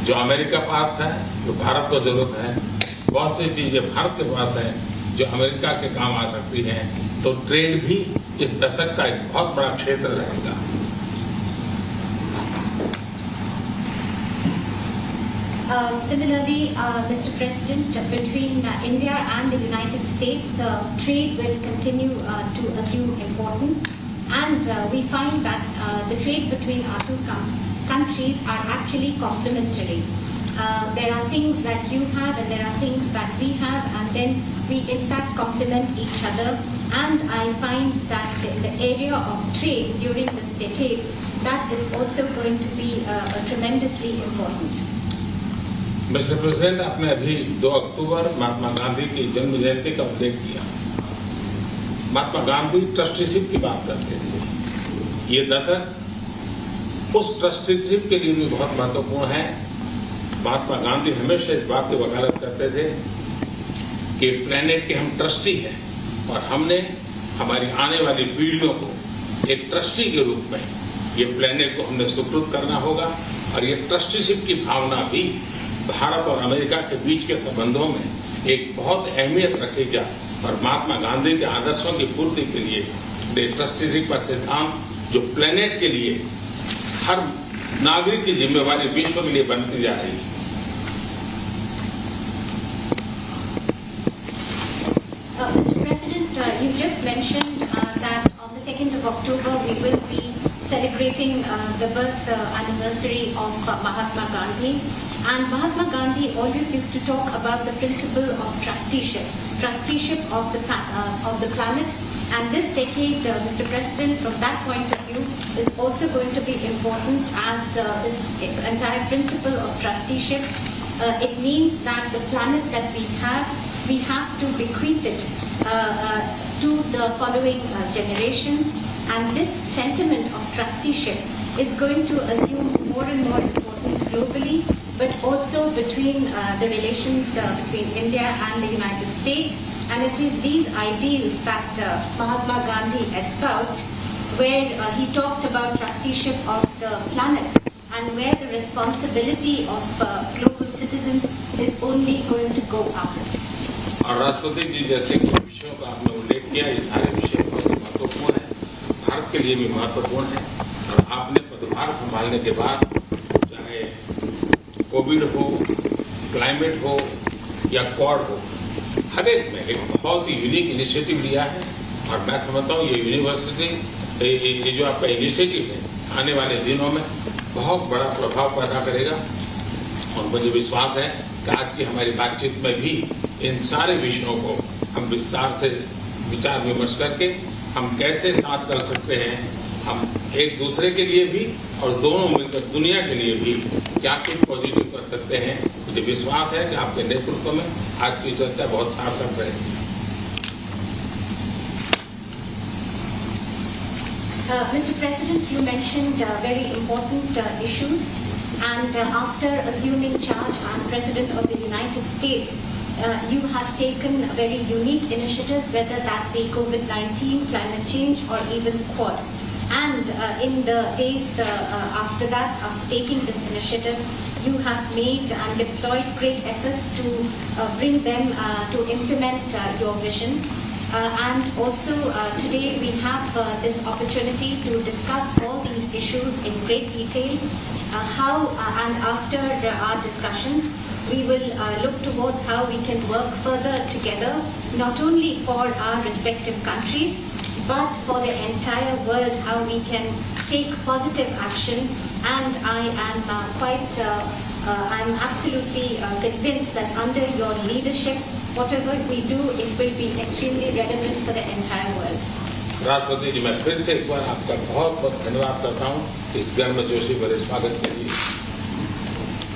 जो अमेरिका पास है, जो भारत को जरूरत है, बहुत सी चीजें भारत के पास है जो अमेरिका के काम आ सकती हैं। तो ट्रेड भी इस दशक का एक बहुत बड़ा क्षेत्र रहेगा। Similarly, Mr. President, between India and the United States, trade will continue to assume importance, and we find that the trade between our two countries are actually complementary. There are things that you have and there are things that we have, and then we in fact complement each other. And I find that in the area of trade during this decade, that is also going to be tremendously important. Mister president, आपने अभी 2 अक्टूबर महात्मा गांधी की जन्म जयंती का उल्लेख किया। Mahatma Gandhi trusteeship की बात करते थे। ये दशक उस ट्रस्टीशिप के लिए भी बहुत महत्वपूर्ण है। महात्मा गांधी हमेशा इस बात की वकालत करते थे कि प्लेनेट के हम ट्रस्टी हैं, और हमने हमारी आने वाली पीढ़ियों को एक ट्रस्टी के रूप में ये प्लेनेट को हमने सुपुर्द करना होगा। और ये ट्रस्टीशिप की भावना भी भारत और अमेरिका के बीच के संबंधों में एक बहुत अहमियत रखेगा, और महात्मा गांधी के आदर्शों की पूर्ति के लिए ट्रस्टीशिप का सिद्धांत जो प्लेनेट के लिए हर नागरिक की जिम्मेवारी विश्व के लिए बनती जा रही है। Mr. President, you just mentioned that on the 2nd of October we will be celebrating the birth anniversary of Mahatma Gandhi. And Mahatma Gandhi always used to talk about the principle of trusteeship of the planet. And this decade, Mr. President, from that point of view, is also going to be important, as this entire principle of trusteeship. It means that the planet that we have to bequeath it to the following generations. And this sentiment of trusteeship is going to assume more and more importance globally, but also between the relations between India and the United States. And it is these ideals that Mahatma Gandhi espoused, where he talked about trusteeship of the planet, and where the responsibility of global citizens is only going to go up. और राष्ट्रपति जी जैसे कि विषयों का आपने उल्लेख किया, ये सारे विषय बहुत महत्वपूर्ण है, भारत के लिए भी महत्वपूर्ण है। और आपने पदभार संभालने के बाद चाहे कोविड हो, क्लाइमेट हो या क्वाड हो, हर एक में एक बहुत ही यूनिक इनिशिएटिव लिया है। और मैं समझता हूँ ये यूनिवर्सिटी, ये जो आपका इनिशिएटिव है, आने वाले दिनों में बहुत बड़ा प्रभाव पैदा करेगा। और मुझे विश्वास है कि आज की हमारी बातचीत में भी इन सारे विषयों को हम विस्तार से विचार विमर्श करके हम कैसे साथ कर सकते हैं, हम एक दूसरे के लिए भी और दोनों मिलकर दुनिया के लिए भी क्या कुछ पॉजिटिव कर सकते हैं। मुझे विश्वास है कि आपके नेतृत्व में आज की चर्चा बहुत सार्थक रहेगी। Mr. President, you mentioned very important issues, and after assuming charge as President of the United States, you have taken very unique initiatives, whether that be COVID-19, climate change, or even Quad. And in the days after that, after taking this initiative, you have made and deployed great efforts to bring them to implement your vision. And also today we have this opportunity to discuss all these issues in great detail. How and after our discussions, we will look towards how we can work further together, not only for our respective countries, but for the entire world, how we can take positive action. And I am I'm absolutely convinced that under your leadership, whatever we do, it will be extremely relevant for the entire world. राष्ट्रपति जी, मैं फिर से एक बार आपका बहुत बहुत धन्यवाद करता हूँ इस गर्मजोशी भरे स्वागत के लिए।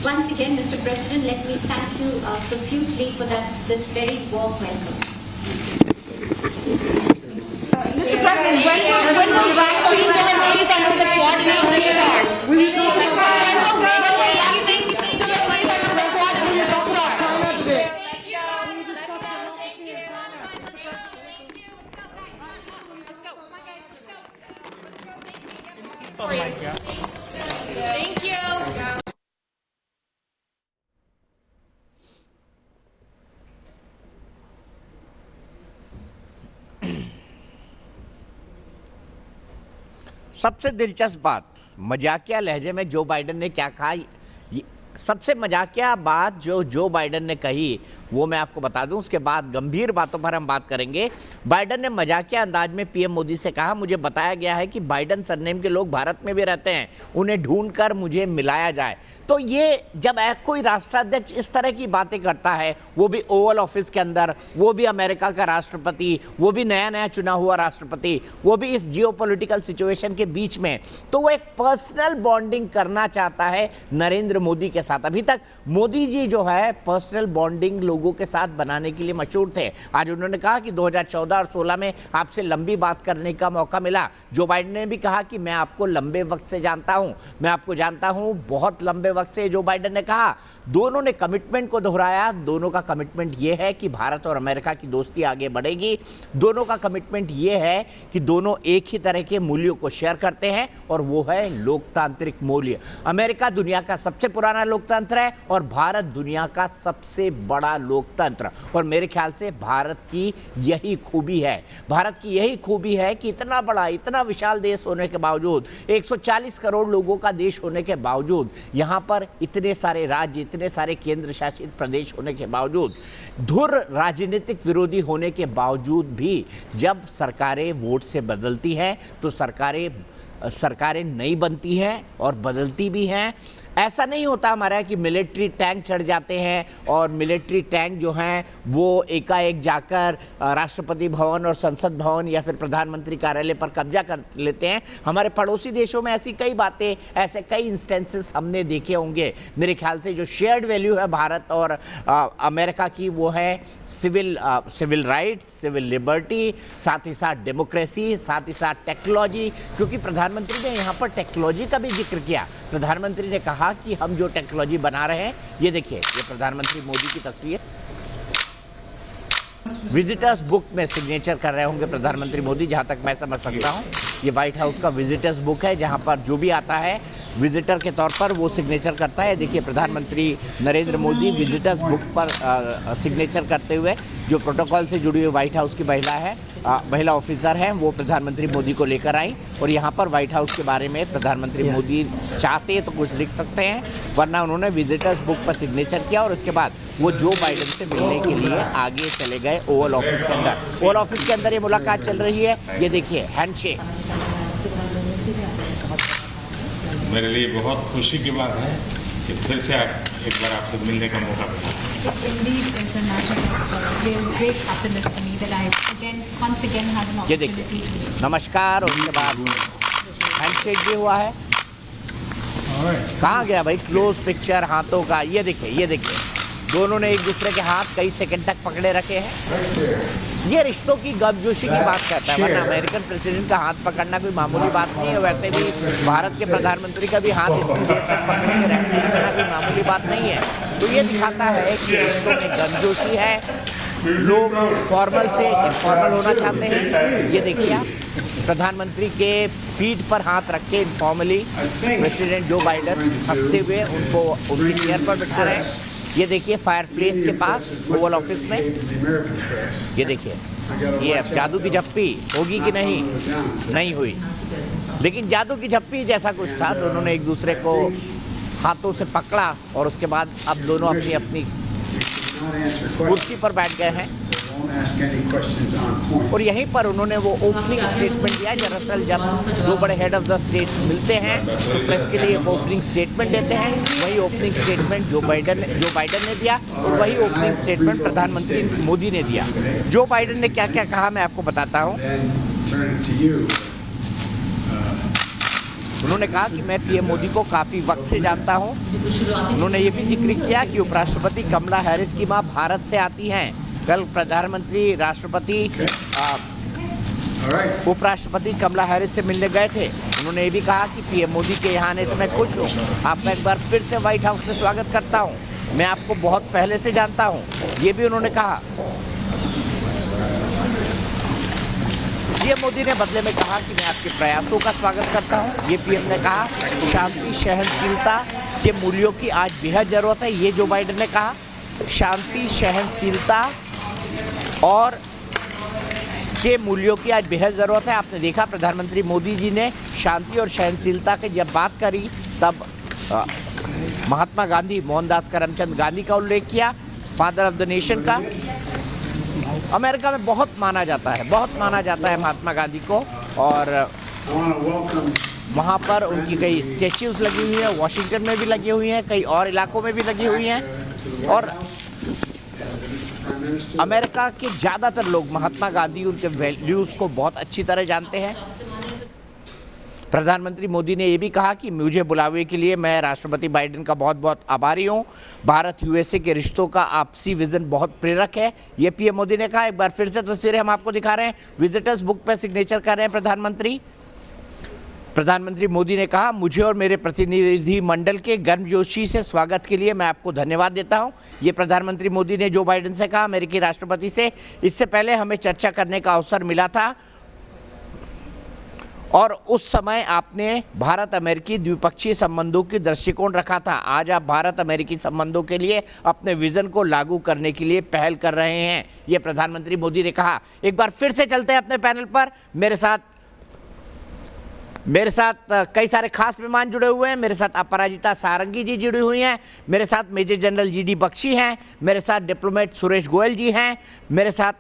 Once again, Mr. President, let me thank you profusely for this very warm welcome. Mr. President, when will vaccine deliveries under the Quad initiative start? Thank you. सबसे दिलचस्प बात, मजाकिया लहजे में जो बाइडेन ने क्या कहा, सबसे मजाकिया बात जो बाइडेन ने कही वो मैं आपको बता दूं। उसके बाद गंभीर बातों पर हम बात करेंगे। बाइडेन ने मजाकिया अंदाज में पीएम मोदी से कहा, मुझे बताया गया है कि बाइडेन सरनेम के लोग भारत में भी रहते हैं, उन्हें ढूंढकर मुझे मिलाया जाए। तो ये जब कोई राष्ट्राध्यक्ष इस तरह की बातें करता है, वो भी ओवल ऑफिस के अंदर, वो भी अमेरिका का राष्ट्रपति, वो भी नया नया चुना हुआ राष्ट्रपति, वो भी इस जियोपॉलिटिकल सिचुएशन के बीच में, तो वो एक पर्सनल बॉन्डिंग करना चाहता है नरेंद्र मोदी के साथ। अभी तक मोदी जी जो है पर्सनल बॉन्डिंग लोगों के साथ बनाने के लिए मशहूर थे। आज उन्होंने कहा कि 2014 और 16 में आपसे लंबी बात करने का मौका मिला। जो बाइडेन ने भी कहा कि मैं आपको लंबे वक्त से जानता हूं, मैं आपको जानता हूं बहुत लंबे वक्त से। जो बाइडेन ने कहा, दोनों ने कमिटमेंट को दोहराया। दोनों का कमिटमेंट ये है कि भारत और अमेरिका की दोस्ती आगे बढ़ेगी। दोनों का कमिटमेंट ये है कि दोनों एक ही तरह के मूल्यों को शेयर करते हैं, और वो है लोकतांत्रिक मूल्य। अमेरिका दुनिया का सबसे पुराना लोकतंत्र है और भारत दुनिया का सबसे बड़ा लोकतंत्र। और मेरे ख्याल से भारत की यही खूबी है, भारत की यही खूबी है कि इतना बड़ा, इतना विशाल देश होने के बावजूद, 140 करोड़ लोगों का देश होने के बावजूद, यहाँ पर इतने सारे राज्य, इतने सारे केंद्र शासित प्रदेश होने के बावजूद, धुर राजनीतिक विरोधी होने के बावजूद भी जब सरकारें वोट से बदलती हैं तो सरकारें नई बनती हैं और बदलती भी हैं। ऐसा नहीं होता हमारा कि मिलिट्री टैंक चढ़ जाते हैं और मिलिट्री टैंक जो हैं वो एकाएक जाकर राष्ट्रपति भवन और संसद भवन या फिर प्रधानमंत्री कार्यालय पर कब्जा कर लेते हैं। हमारे पड़ोसी देशों में ऐसी कई बातें, ऐसे कई इंस्टेंसेस हमने देखे होंगे। मेरे ख्याल से जो शेयर्ड वैल्यू है भारत और अमेरिका की, वो है सिविल राइट्स, सिविल लिबर्टी, साथ ही साथ डेमोक्रेसी, साथ ही साथ टेक्नोलॉजी। क्योंकि प्रधानमंत्री ने यहाँ पर टेक्नोलॉजी का भी जिक्र किया। प्रधानमंत्री ने कहा कि हम जो टेक्नोलॉजी बना रहे हैं, ये देखिए, ये प्रधानमंत्री मोदी की तस्वीर, विजिटर्स बुक में सिग्नेचर कर रहे होंगे प्रधानमंत्री मोदी, जहां तक मैं समझ सकता हूं। ये व्हाइट हाउस का विजिटर्स बुक है, जहां पर जो भी आता है विजिटर के तौर पर वो सिग्नेचर करता है। देखिए, प्रधानमंत्री नरेंद्र मोदी विजिटर्स बुक पर सिग्नेचर करते हुए, जो प्रोटोकॉल से जुड़ी हुई व्हाइट हाउस की महिला ऑफिसर हैं, वो प्रधानमंत्री मोदी को लेकर आई। और यहाँ पर व्हाइट हाउस के बारे में प्रधानमंत्री मोदी चाहते तो कुछ लिख सकते हैं, वरना उन्होंने विजिटर्स बुक पर सिग्नेचर किया और उसके बाद वो जो बाइडेन से मिलने के लिए आगे चले गए ओवल ऑफिस के अंदर। ओवल ऑफिस के अंदर ये मुलाकात चल रही है। ये देखिए, हैंडशेक। मेरे लिए बहुत खुशी की बात है कि फिर से एक बार आपसे मिलने का मौका मिला। Indeed, it's a matter of real great happiness for me that I once again had an ये opportunity देखिए, to meet. नमस्कार, और उसके बाद हैंडशेक भी हुआ है। कहाँ गया भाई क्लोज पिक्चर हाथों का? ये देखिए, दोनों ने एक दूसरे के हाथ कई सेकंड तक पकड़े रखे हैं। ये रिश्तों की गर्मजोशी की बात करता है, वरना अमेरिकन प्रेसिडेंट का हाथ पकड़ना कोई मामूली बात नहीं है। वैसे भी भारत के प्रधानमंत्री का भी हाथ इतनी देर तक पकड़ के रहना कोई मामूली बात नहीं है। तो ये दिखाता है कि रिश्तों में गर्मजोशी है, लोग फॉर्मल से इनफॉर्मल होना चाहते हैं। ये देखिए आप, प्रधानमंत्री के पीठ पर हाथ रख के इनफॉर्मली प्रेसिडेंट जो बाइडन हंसते हुए उनको उनकी चेयर पर बिठा रहे हैं। ये देखिए फायरप्लेस के पास ओवल ऑफिस में, ये देखिए, ये अब जादू की झप्पी होगी कि नहीं हुई, लेकिन जादू की झप्पी जैसा कुछ था। दोनों ने एक दूसरे को हाथों से पकड़ा और उसके बाद अब दोनों अपनी अपनी कुर्सी पर बैठ गए हैं। और यहीं पर उन्होंने वो ओपनिंग स्टेटमेंट दिया। दरअसल जब दो बड़े हेड ऑफ द स्टेट्स मिलते हैं तो प्रेस के लिए ओपनिंग स्टेटमेंट देते हैं। वही ओपनिंग स्टेटमेंट जो बाइडन ने दिया और वही ओपनिंग स्टेटमेंट प्रधानमंत्री मोदी ने दिया। जो बाइडन ने क्या क्या कहा मैं आपको बताता हूँ। उन्होंने कहा कि मैं पीएम मोदी को काफ़ी वक्त से जानता हूँ। उन्होंने ये भी जिक्र किया कि उपराष्ट्रपति कमला हैरिस की माँ भारत से आती हैं। कल प्रधानमंत्री उपराष्ट्रपति कमला हैरिस से मिलने गए थे। उन्होंने ये भी कहा कि पीएम मोदी के यहाँ आने से मैं खुश हूँ। आपका एक बार फिर से व्हाइट हाउस में स्वागत करता हूँ। मैं आपको बहुत पहले से जानता हूँ, ये भी उन्होंने कहा। पीएम मोदी ने बदले में कहा कि मैं आपके प्रयासों का स्वागत करता हूँ। ये पीएम ने कहा शांति सहनशीलता के मूल्यों की आज बेहद ज़रूरत है। ये जो बाइडन ने कहा शांति सहनशीलता और के मूल्यों की आज बेहद ज़रूरत है। आपने देखा प्रधानमंत्री मोदी जी ने शांति और सहनशीलता की जब बात करी तब महात्मा गांधी, मोहनदास करमचंद गांधी का उल्लेख किया, फादर ऑफ द नेशन का। अमेरिका में बहुत माना जाता है महात्मा गांधी को, और वहाँ पर उनकी कई स्टैच्यूज लगी हुई हैं, वॉशिंगटन में भी लगी हुई हैं, कई और इलाकों में भी लगी हुई हैं। और अमेरिका के ज़्यादातर लोग महात्मा गांधी, उनके वैल्यूज़ को बहुत अच्छी तरह जानते हैं। प्रधानमंत्री मोदी ने ये भी कहा कि मुझे बुलावे के लिए मैं राष्ट्रपति बाइडेन का बहुत बहुत आभारी हूँ। भारत यूएसए के रिश्तों का आपसी विजन बहुत प्रेरक है, ये पीएम मोदी ने कहा। एक बार फिर से तस्वीरें हम आपको दिखा रहे हैं। विजिटर्स बुक पर सिग्नेचर कर रहे हैं प्रधानमंत्री मोदी ने कहा मुझे और मेरे प्रतिनिधि मंडल के गर्मजोशी से स्वागत के लिए मैं आपको धन्यवाद देता हूं। ये प्रधानमंत्री मोदी ने जो बाइडेन से कहा, अमेरिकी राष्ट्रपति से। इससे पहले हमें चर्चा करने का अवसर मिला था और उस समय आपने भारत अमेरिकी द्विपक्षीय संबंधों की दृष्टिकोण रखा था। आज आप भारत अमेरिकी संबंधों के लिए अपने विजन को लागू करने के लिए पहल कर रहे हैं, ये प्रधानमंत्री मोदी ने कहा। एक बार फिर से चलते हैं अपने पैनल पर। मेरे साथ कई सारे खास मेहमान जुड़े हुए हैं। मेरे साथ अपराजिता सारंगी जी जुड़ी हुई हैं, मेरे साथ मेजर जनरल जीडी बख्शी हैं, मेरे साथ डिप्लोमेट सुरेश गोयल जी हैं, मेरे साथ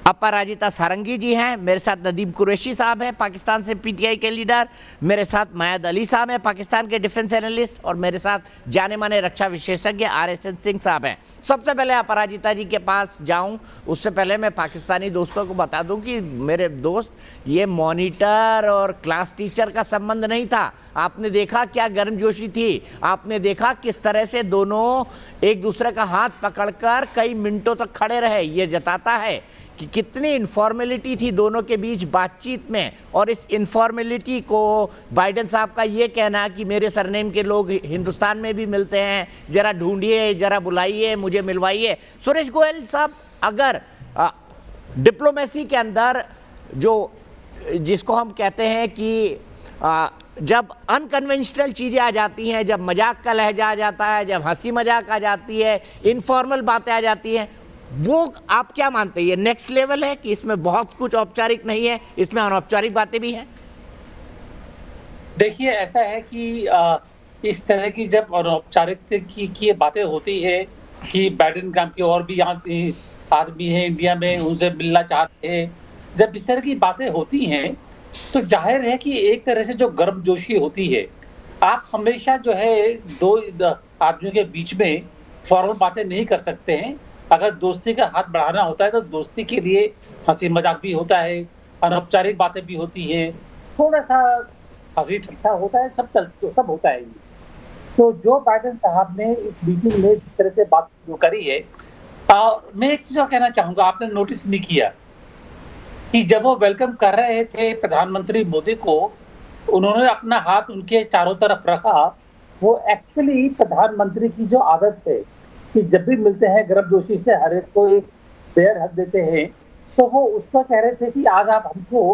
अपराजिता सारंगी जी हैं, मेरे साथ नदीम कुरैशी साहब हैं पाकिस्तान से, पीटीआई के लीडर, मेरे साथ मयाद अली साहब हैं पाकिस्तान के डिफेंस एनालिस्ट, और मेरे साथ जाने माने रक्षा विशेषज्ञ RSN सिंह साहब हैं। सबसे पहले अपराजिता जी के पास जाऊं उससे पहले मैं पाकिस्तानी दोस्तों को बता दूं कि मेरे दोस्त, ये मॉनिटर और क्लास टीचर का संबंध नहीं था। आपने देखा क्या गर्मजोशी थी, आपने देखा किस तरह से दोनों एक दूसरे का हाथ पकड़कर कई मिनटों तक खड़े रहे। ये जताता है कि कितनी इनफॉर्मेलिटी थी दोनों के बीच बातचीत में। और इस इनफॉर्मेलिटी को बाइडेन साहब का ये कहना कि मेरे सरनेम के लोग हिंदुस्तान में भी मिलते हैं, ज़रा ढूंढिए, ज़रा बुलाइए, मुझे मिलवाइए। सुरेश गोयल साहब, अगर डिप्लोमेसी के अंदर जिसको हम कहते हैं कि जब अनकन्वेंशनल चीज़ें आ जाती हैं, जब मजाक का लहजा आ जाता है, जब हंसी मजाक आ जाती है, इनफॉर्मल बातें आ जाती हैं, वो आप क्या मानते हैं ये नेक्स्ट लेवल है कि इसमें बहुत कुछ औपचारिक नहीं है, इसमें अनौपचारिक बातें भी हैं? देखिए, ऐसा है कि इस तरह की जब अनौपचारिक की बातें होती है कि बाइडेन ग्राम के और भी आदमी हैं इंडिया में, उनसे मिलना चाहते हैं, जब इस तरह की बातें होती हैं तो जाहिर है कि एक तरह से जो गर्मजोशी होती है आप हमेशा जो है दो आदमियों के बीच में फॉर्मल बातें नहीं कर सकते हैं। अगर दोस्ती का हाथ बढ़ाना होता है तो दोस्ती के लिए हंसी मजाक भी होता है, अनौपचारिक बातें भी होती हैं, थोड़ा सा हंसी ठट्ठा होता है, सब होता है। तो जो बाइडेन साहब ने इस मीटिंग में जिस तरह से बात जो करी है, मैं एक चीज और कहना चाहूंगा, आपने नोटिस नहीं किया कि जब वो वेलकम कर रहे थे प्रधानमंत्री मोदी को, उन्होंने अपना हाथ उनके चारों तरफ रखा। वो एक्चुअली प्रधानमंत्री की जो आदत है कि जब भी मिलते हैं गर्मजोशी से हर एक को एक बेयर हग देते हैं, तो वो उसका कह रहे थे कि आज आप हमको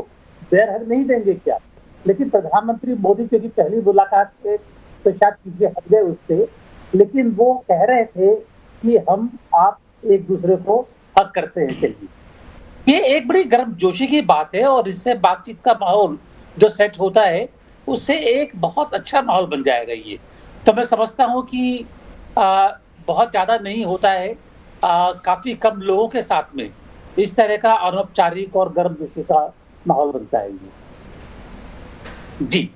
बेयर हग नहीं देंगे क्या? लेकिन प्रधानमंत्री मोदी क्योंकि पहली मुलाकात से तो शायद पीछे हट गए उससे, लेकिन वो कह रहे थे कि हम आप एक दूसरे को हक करते हैं। चलिए, ये एक बड़ी गर्मजोशी की बात है और इससे बातचीत का माहौल जो सेट होता है उससे एक बहुत अच्छा माहौल बन जाएगा। ये तो मैं समझता हूँ कि बहुत ज्यादा नहीं होता है, काफी कम लोगों के साथ में इस तरह का अनौपचारिक और गर्मजोशी का माहौल बनता है। जी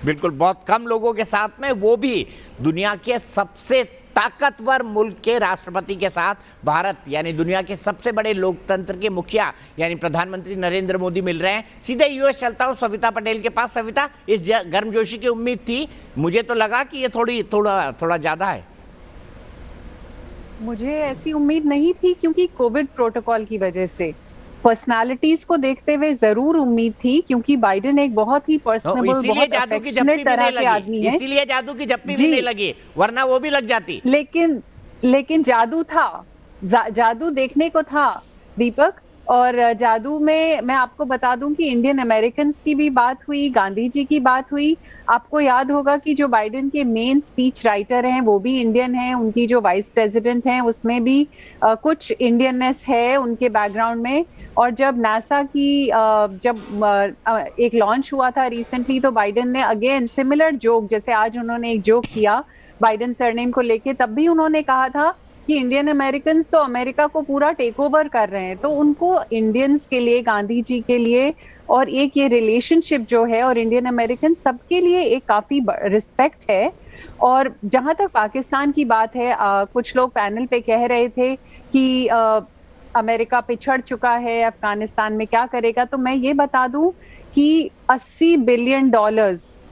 बिल्कुल, बहुत कम लोगों के साथ में, वो भी दुनिया के सबसे ताकतवर मुल्क के राष्ट्रपति के साथ भारत यानी दुनिया के सबसे बड़े लोकतंत्र के मुखिया यानी प्रधानमंत्री नरेंद्र मोदी मिल रहे हैं। सीधे यूएस चलता हूं सविता पटेल के पास। सविता, इस गर्मजोशी की उम्मीद थी? मुझे तो लगा कि ये थोड़ा ज्यादा है। मुझे ऐसी उम्मीद नहीं थी क्योंकि कोविड प्रोटोकॉल की वजह से। पर्सनालिटीज को देखते हुए जरूर उम्मीद थी क्योंकि बाइडेन एक बहुत ही पर्सनेबल, बहुत अफेक्शनेट तरह के आदमी हैं। इसीलिए जादू की जप्पी भी नहीं लगी, वरना वो भी लग जाती। लेकिन जादू था, जादू देखने को था दीपक। और जादू में मैं आपको बता दूं कि इंडियन अमेरिकन की भी बात हुई, गांधी जी की बात हुई। आपको याद होगा कि जो बाइडेन के मेन स्पीच राइटर हैं वो भी इंडियन हैं, उनकी जो वाइस प्रेसिडेंट हैं उसमें भी कुछ इंडियननेस है उनके बैकग्राउंड में। और जब नासा की जब एक लॉन्च हुआ था रिसेंटली, तो बाइडेन ने अगेन सिमिलर जोक, जैसे आज उन्होंने एक जोक किया बाइडेन सरनेम को लेके, तब भी उन्होंने कहा था कि इंडियन अमेरिकन तो अमेरिका को पूरा टेक ओवर कर रहे हैं। तो उनको इंडियंस के लिए, गांधी जी के लिए और एक ये रिलेशनशिप जो है और इंडियन अमेरिकन सबके लिए एक काफी रिस्पेक्ट है। और जहां तक पाकिस्तान की बात है, कुछ लोग पैनल पे कह रहे थे कि अमेरिका पिछड़ चुका है, अफगानिस्तान में क्या करेगा। तो मैं ये बता दूं कि $80 बिलियन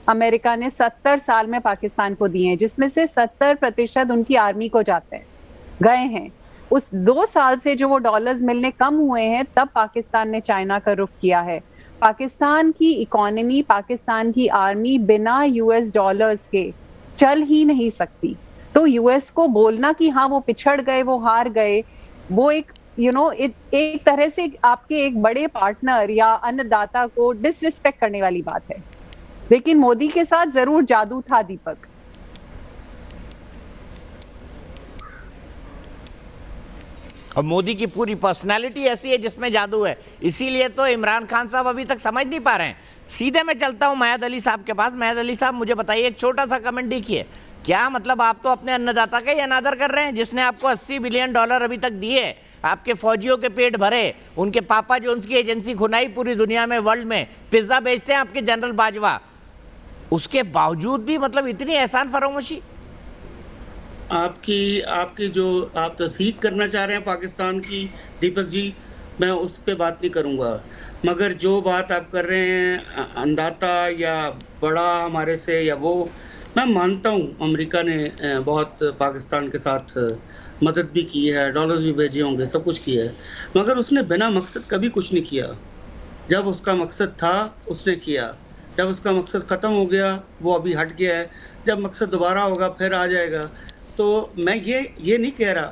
अमेरिका ने 70 साल में पाकिस्तान को दिए हैं, जिसमें से 70% उनकी आर्मी को जाते हैं, गए हैं। उस 2 साल से जो वो डॉलर्स मिलने कम हुए हैं, तब पाकिस्तान ने चाइना का रुख किया है। पाकिस्तान की इकोनॉमी, पाकिस्तान की आर्मी बिना यूएस डॉलर्स के चल ही नहीं सकती। तो यूएस को बोलना कि हाँ वो पिछड़ गए, वो हार गए, वो एक एक तरह से आपके एक बड़े पार्टनर या अन्नदाता को डिसरिस्पेक्ट करने वाली बात है। लेकिन मोदी के साथ जरूर जादू था दीपक। और मोदी की पूरी पर्सनालिटी ऐसी है जिसमें जादू है, इसीलिए तो इमरान खान साहब अभी तक समझ नहीं पा रहे हैं। सीधे मैं चलता हूं महद अली साहब के पास। महद अली साहब, मुझे बताइए, एक छोटा सा कमेंट देखिए, क्या मतलब आप तो अपने अन्नदाता का ही अनादर कर रहे हैं जिसने आपको $80 बिलियन अभी तक दिए, आपके फौजियों के पेट भरे, उनके पापा जो उनकी एजेंसी खुनाई पूरी दुनिया में, वर्ल्ड में पिज्जा बेचते हैं आपके जनरल बाजवा, उसके बावजूद भी मतलब इतनी एहसान फरामोशी। आपकी जो आप तस्दीक करना चाह रहे हैं पाकिस्तान की दीपक जी, मैं उस पर बात नहीं करूंगा, मगर जो बात आप कर रहे हैं अंदाता या बड़ा हमारे से या वो, मैं मानता हूँ अमेरिका ने बहुत पाकिस्तान के साथ मदद भी की है, डॉलर्स भी भेजे होंगे, सब कुछ किया है, मगर उसने बिना मकसद कभी कुछ नहीं किया। जब उसका मकसद था उसने किया, जब उसका मकसद ख़त्म हो गया वो अभी हट गया है, जब मकसद दोबारा होगा फिर आ जाएगा। तो मैं ये नहीं कह रहा,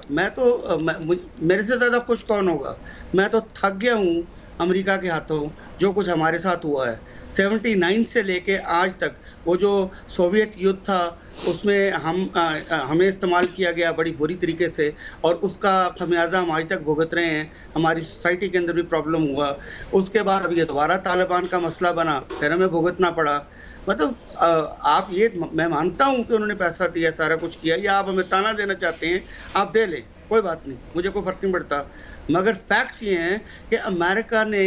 मेरे से ज़्यादा खुश कौन होगा, मैं तो थक गया हूँ अमेरिका के हाथों जो कुछ हमारे साथ हुआ है। 79 से लेके आज तक वो जो सोवियत युद्ध था उसमें हमें इस्तेमाल किया गया बड़ी बुरी तरीके से, और उसका खमियाजा हम आज तक भुगत रहे हैं। हमारी सोसाइटी के अंदर भी प्रॉब्लम हुआ, उसके बाद अब ये दोबारा तालिबान का मसला बना, फिर हमें भुगतना पड़ा। मतलब आप ये, मैं मानता हूँ कि उन्होंने पैसा दिया, सारा कुछ किया, या आप हमें ताना देना चाहते हैं आप दे लें, कोई बात नहीं, मुझे कोई फर्क नहीं पड़ता, मगर फैक्ट्स ये हैं कि अमेरिका ने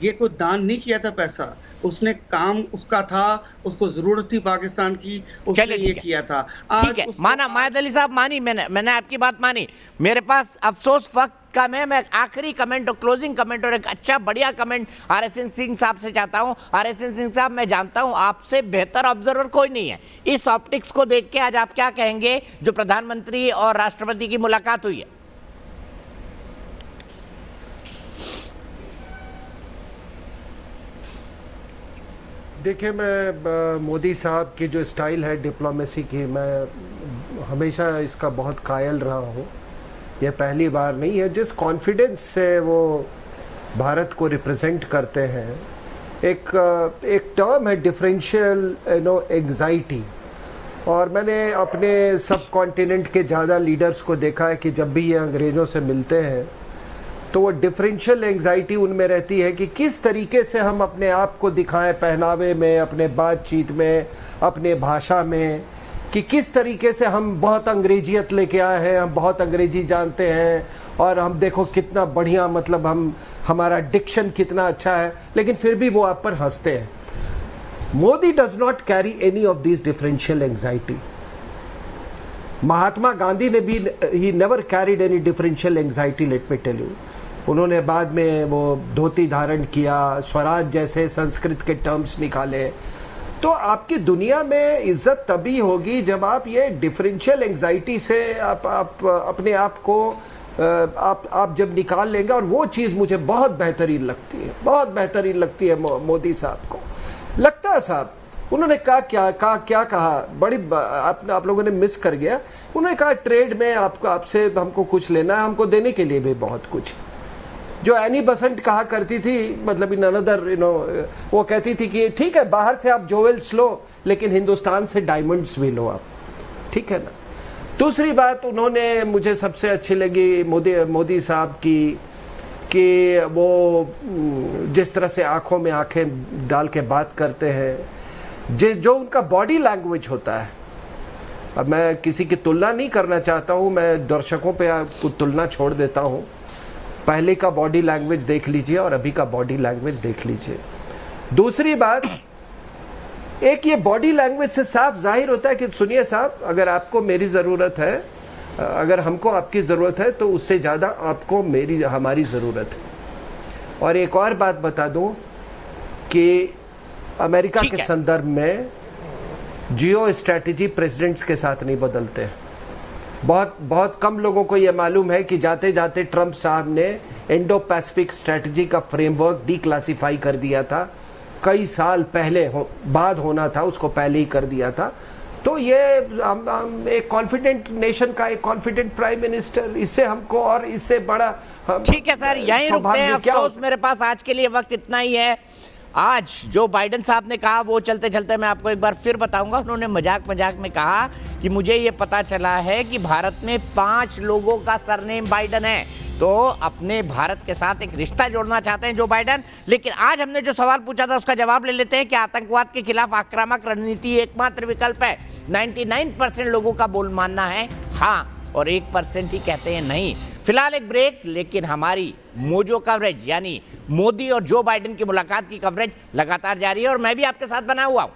ये कोई दान नहीं किया था पैसा, उसने काम उसका था, उसको जरूरत थी पाकिस्तान की, उसने ये किया था। ठीक है, माना मायद अली साहब, मानी मैंने आपकी बात मानी। मेरे पास अफसोस वक्त कम है, मैं आखिरी कमेंट और क्लोजिंग कमेंट और एक अच्छा बढ़िया कमेंट आरएसएन सिंह साहब से चाहता हूं। आरएसएन सिंह साहब, मैं जानता हूं आपसे बेहतर ऑब्जर्वर कोई नहीं है, इस ऑप्टिक्स को देख के आज आप क्या कहेंगे जो प्रधानमंत्री और राष्ट्रपति की मुलाकात हुई है? देखिए, मैं मोदी साहब की जो स्टाइल है डिप्लोमेसी की, मैं हमेशा इसका बहुत कायल रहा हूँ। यह पहली बार नहीं है। जिस कॉन्फिडेंस से वो भारत को रिप्रेजेंट करते हैं, एक टर्म है डिफरेंशियल एंग्जाइटी, और मैंने अपने सब कॉन्टिनेंट के ज़्यादा लीडर्स को देखा है कि जब भी ये अंग्रेज़ों से मिलते हैं तो वो डिफरेंशियल एंग्जाइटी उनमें रहती है कि किस तरीके से हम अपने आप को दिखाएं, पहनावे में, अपने बातचीत में, अपने भाषा में, कि किस तरीके से हम बहुत अंग्रेजियत लेके आए हैं, हम बहुत अंग्रेजी जानते हैं, और हम देखो कितना बढ़िया, मतलब हमारा डिक्शन कितना अच्छा है, लेकिन फिर भी वो आप पर हंसते हैं। Modi does not carry any of this differential anxiety. Mahatma Gandhi ने भी, he never carried any differential anxiety, let me tell you. उन्होंने बाद में वो धोती धारण किया, स्वराज जैसे संस्कृत के टर्म्स निकाले। तो आपकी दुनिया में इज्जत तभी होगी जब आप ये डिफरेंशियल एंग्जाइटी से आप अपने आप को आप जब निकाल लेंगे। और वो चीज़ मुझे बहुत बेहतरीन लगती है, बहुत बेहतरीन लगती है मोदी साहब को। लगता है साहब, उन्होंने क्या कहा, बड़ी आप लोगों ने मिस कर गया। उन्होंने कहा ट्रेड में आपसे हमको कुछ लेना है, हमको देने के लिए भी बहुत कुछ। जो एनी बसंत कहा करती थी, मतलब इन अनदर वो कहती थी कि ठीक है, बाहर से आप जोवेल्स लो, लेकिन हिंदुस्तान से डायमंड्स भी लो आप, ठीक है ना। दूसरी बात उन्होंने मुझे सबसे अच्छी लगी मोदी साहब की, कि वो जिस तरह से आंखों में आंखें डाल के बात करते हैं, जो उनका बॉडी लैंग्वेज होता है। अब मैं किसी की तुलना नहीं करना चाहता हूँ, मैं दर्शकों पे आपको तुलना छोड़ देता हूँ। पहले का बॉडी लैंग्वेज देख लीजिए और अभी का बॉडी लैंग्वेज देख लीजिए। दूसरी बात, एक ये बॉडी लैंग्वेज से साफ जाहिर होता है कि सुनिए साहब, अगर आपको मेरी ज़रूरत है, अगर हमको आपकी ज़रूरत है, तो उससे ज़्यादा आपको हमारी ज़रूरत है। और एक और बात बता दूं कि अमेरिका के संदर्भ में जियो स्ट्रैटेजी प्रेसिडेंट्स के साथ नहीं बदलते। बहुत कम लोगों को यह मालूम है कि जाते जाते ट्रंप साहब ने इंडो पैसिफिक स्ट्रैटेजी का फ्रेमवर्क डीक्लासिफाई कर दिया था। कई साल पहले बाद होना था, उसको पहले ही कर दिया था। तो ये एक कॉन्फिडेंट नेशन का एक कॉन्फिडेंट प्राइम मिनिस्टर, इससे हमको और इससे बड़ा। ठीक है सर, यहीं रुकते हैं। अफसोस मेरे पास आज के लिए वक्त इतना ही है। आज जो बाइडेन साहब ने कहा वो चलते चलते मैं आपको एक बार फिर बताऊंगा। उन्होंने मजाक में कहा कि मुझे ये पता चला है कि भारत में 5 लोगों का सरनेम बाइडेन है, तो अपने भारत के साथ एक रिश्ता जोड़ना चाहते हैं जो बाइडेन। लेकिन आज हमने जो सवाल पूछा था उसका जवाब ले लेते हैं कि आतंकवाद के खिलाफ आक्रामक रणनीति एकमात्र विकल्प है। 99% लोगों का बोल मानना है हाँ, और 1% ही कहते हैं नहीं। फिलहाल एक ब्रेक, लेकिन हमारी मोजो कवरेज यानी मोदी और जो बाइडेन की मुलाकात की कवरेज लगातार जारी है और मैं भी आपके साथ बना हुआ हूं।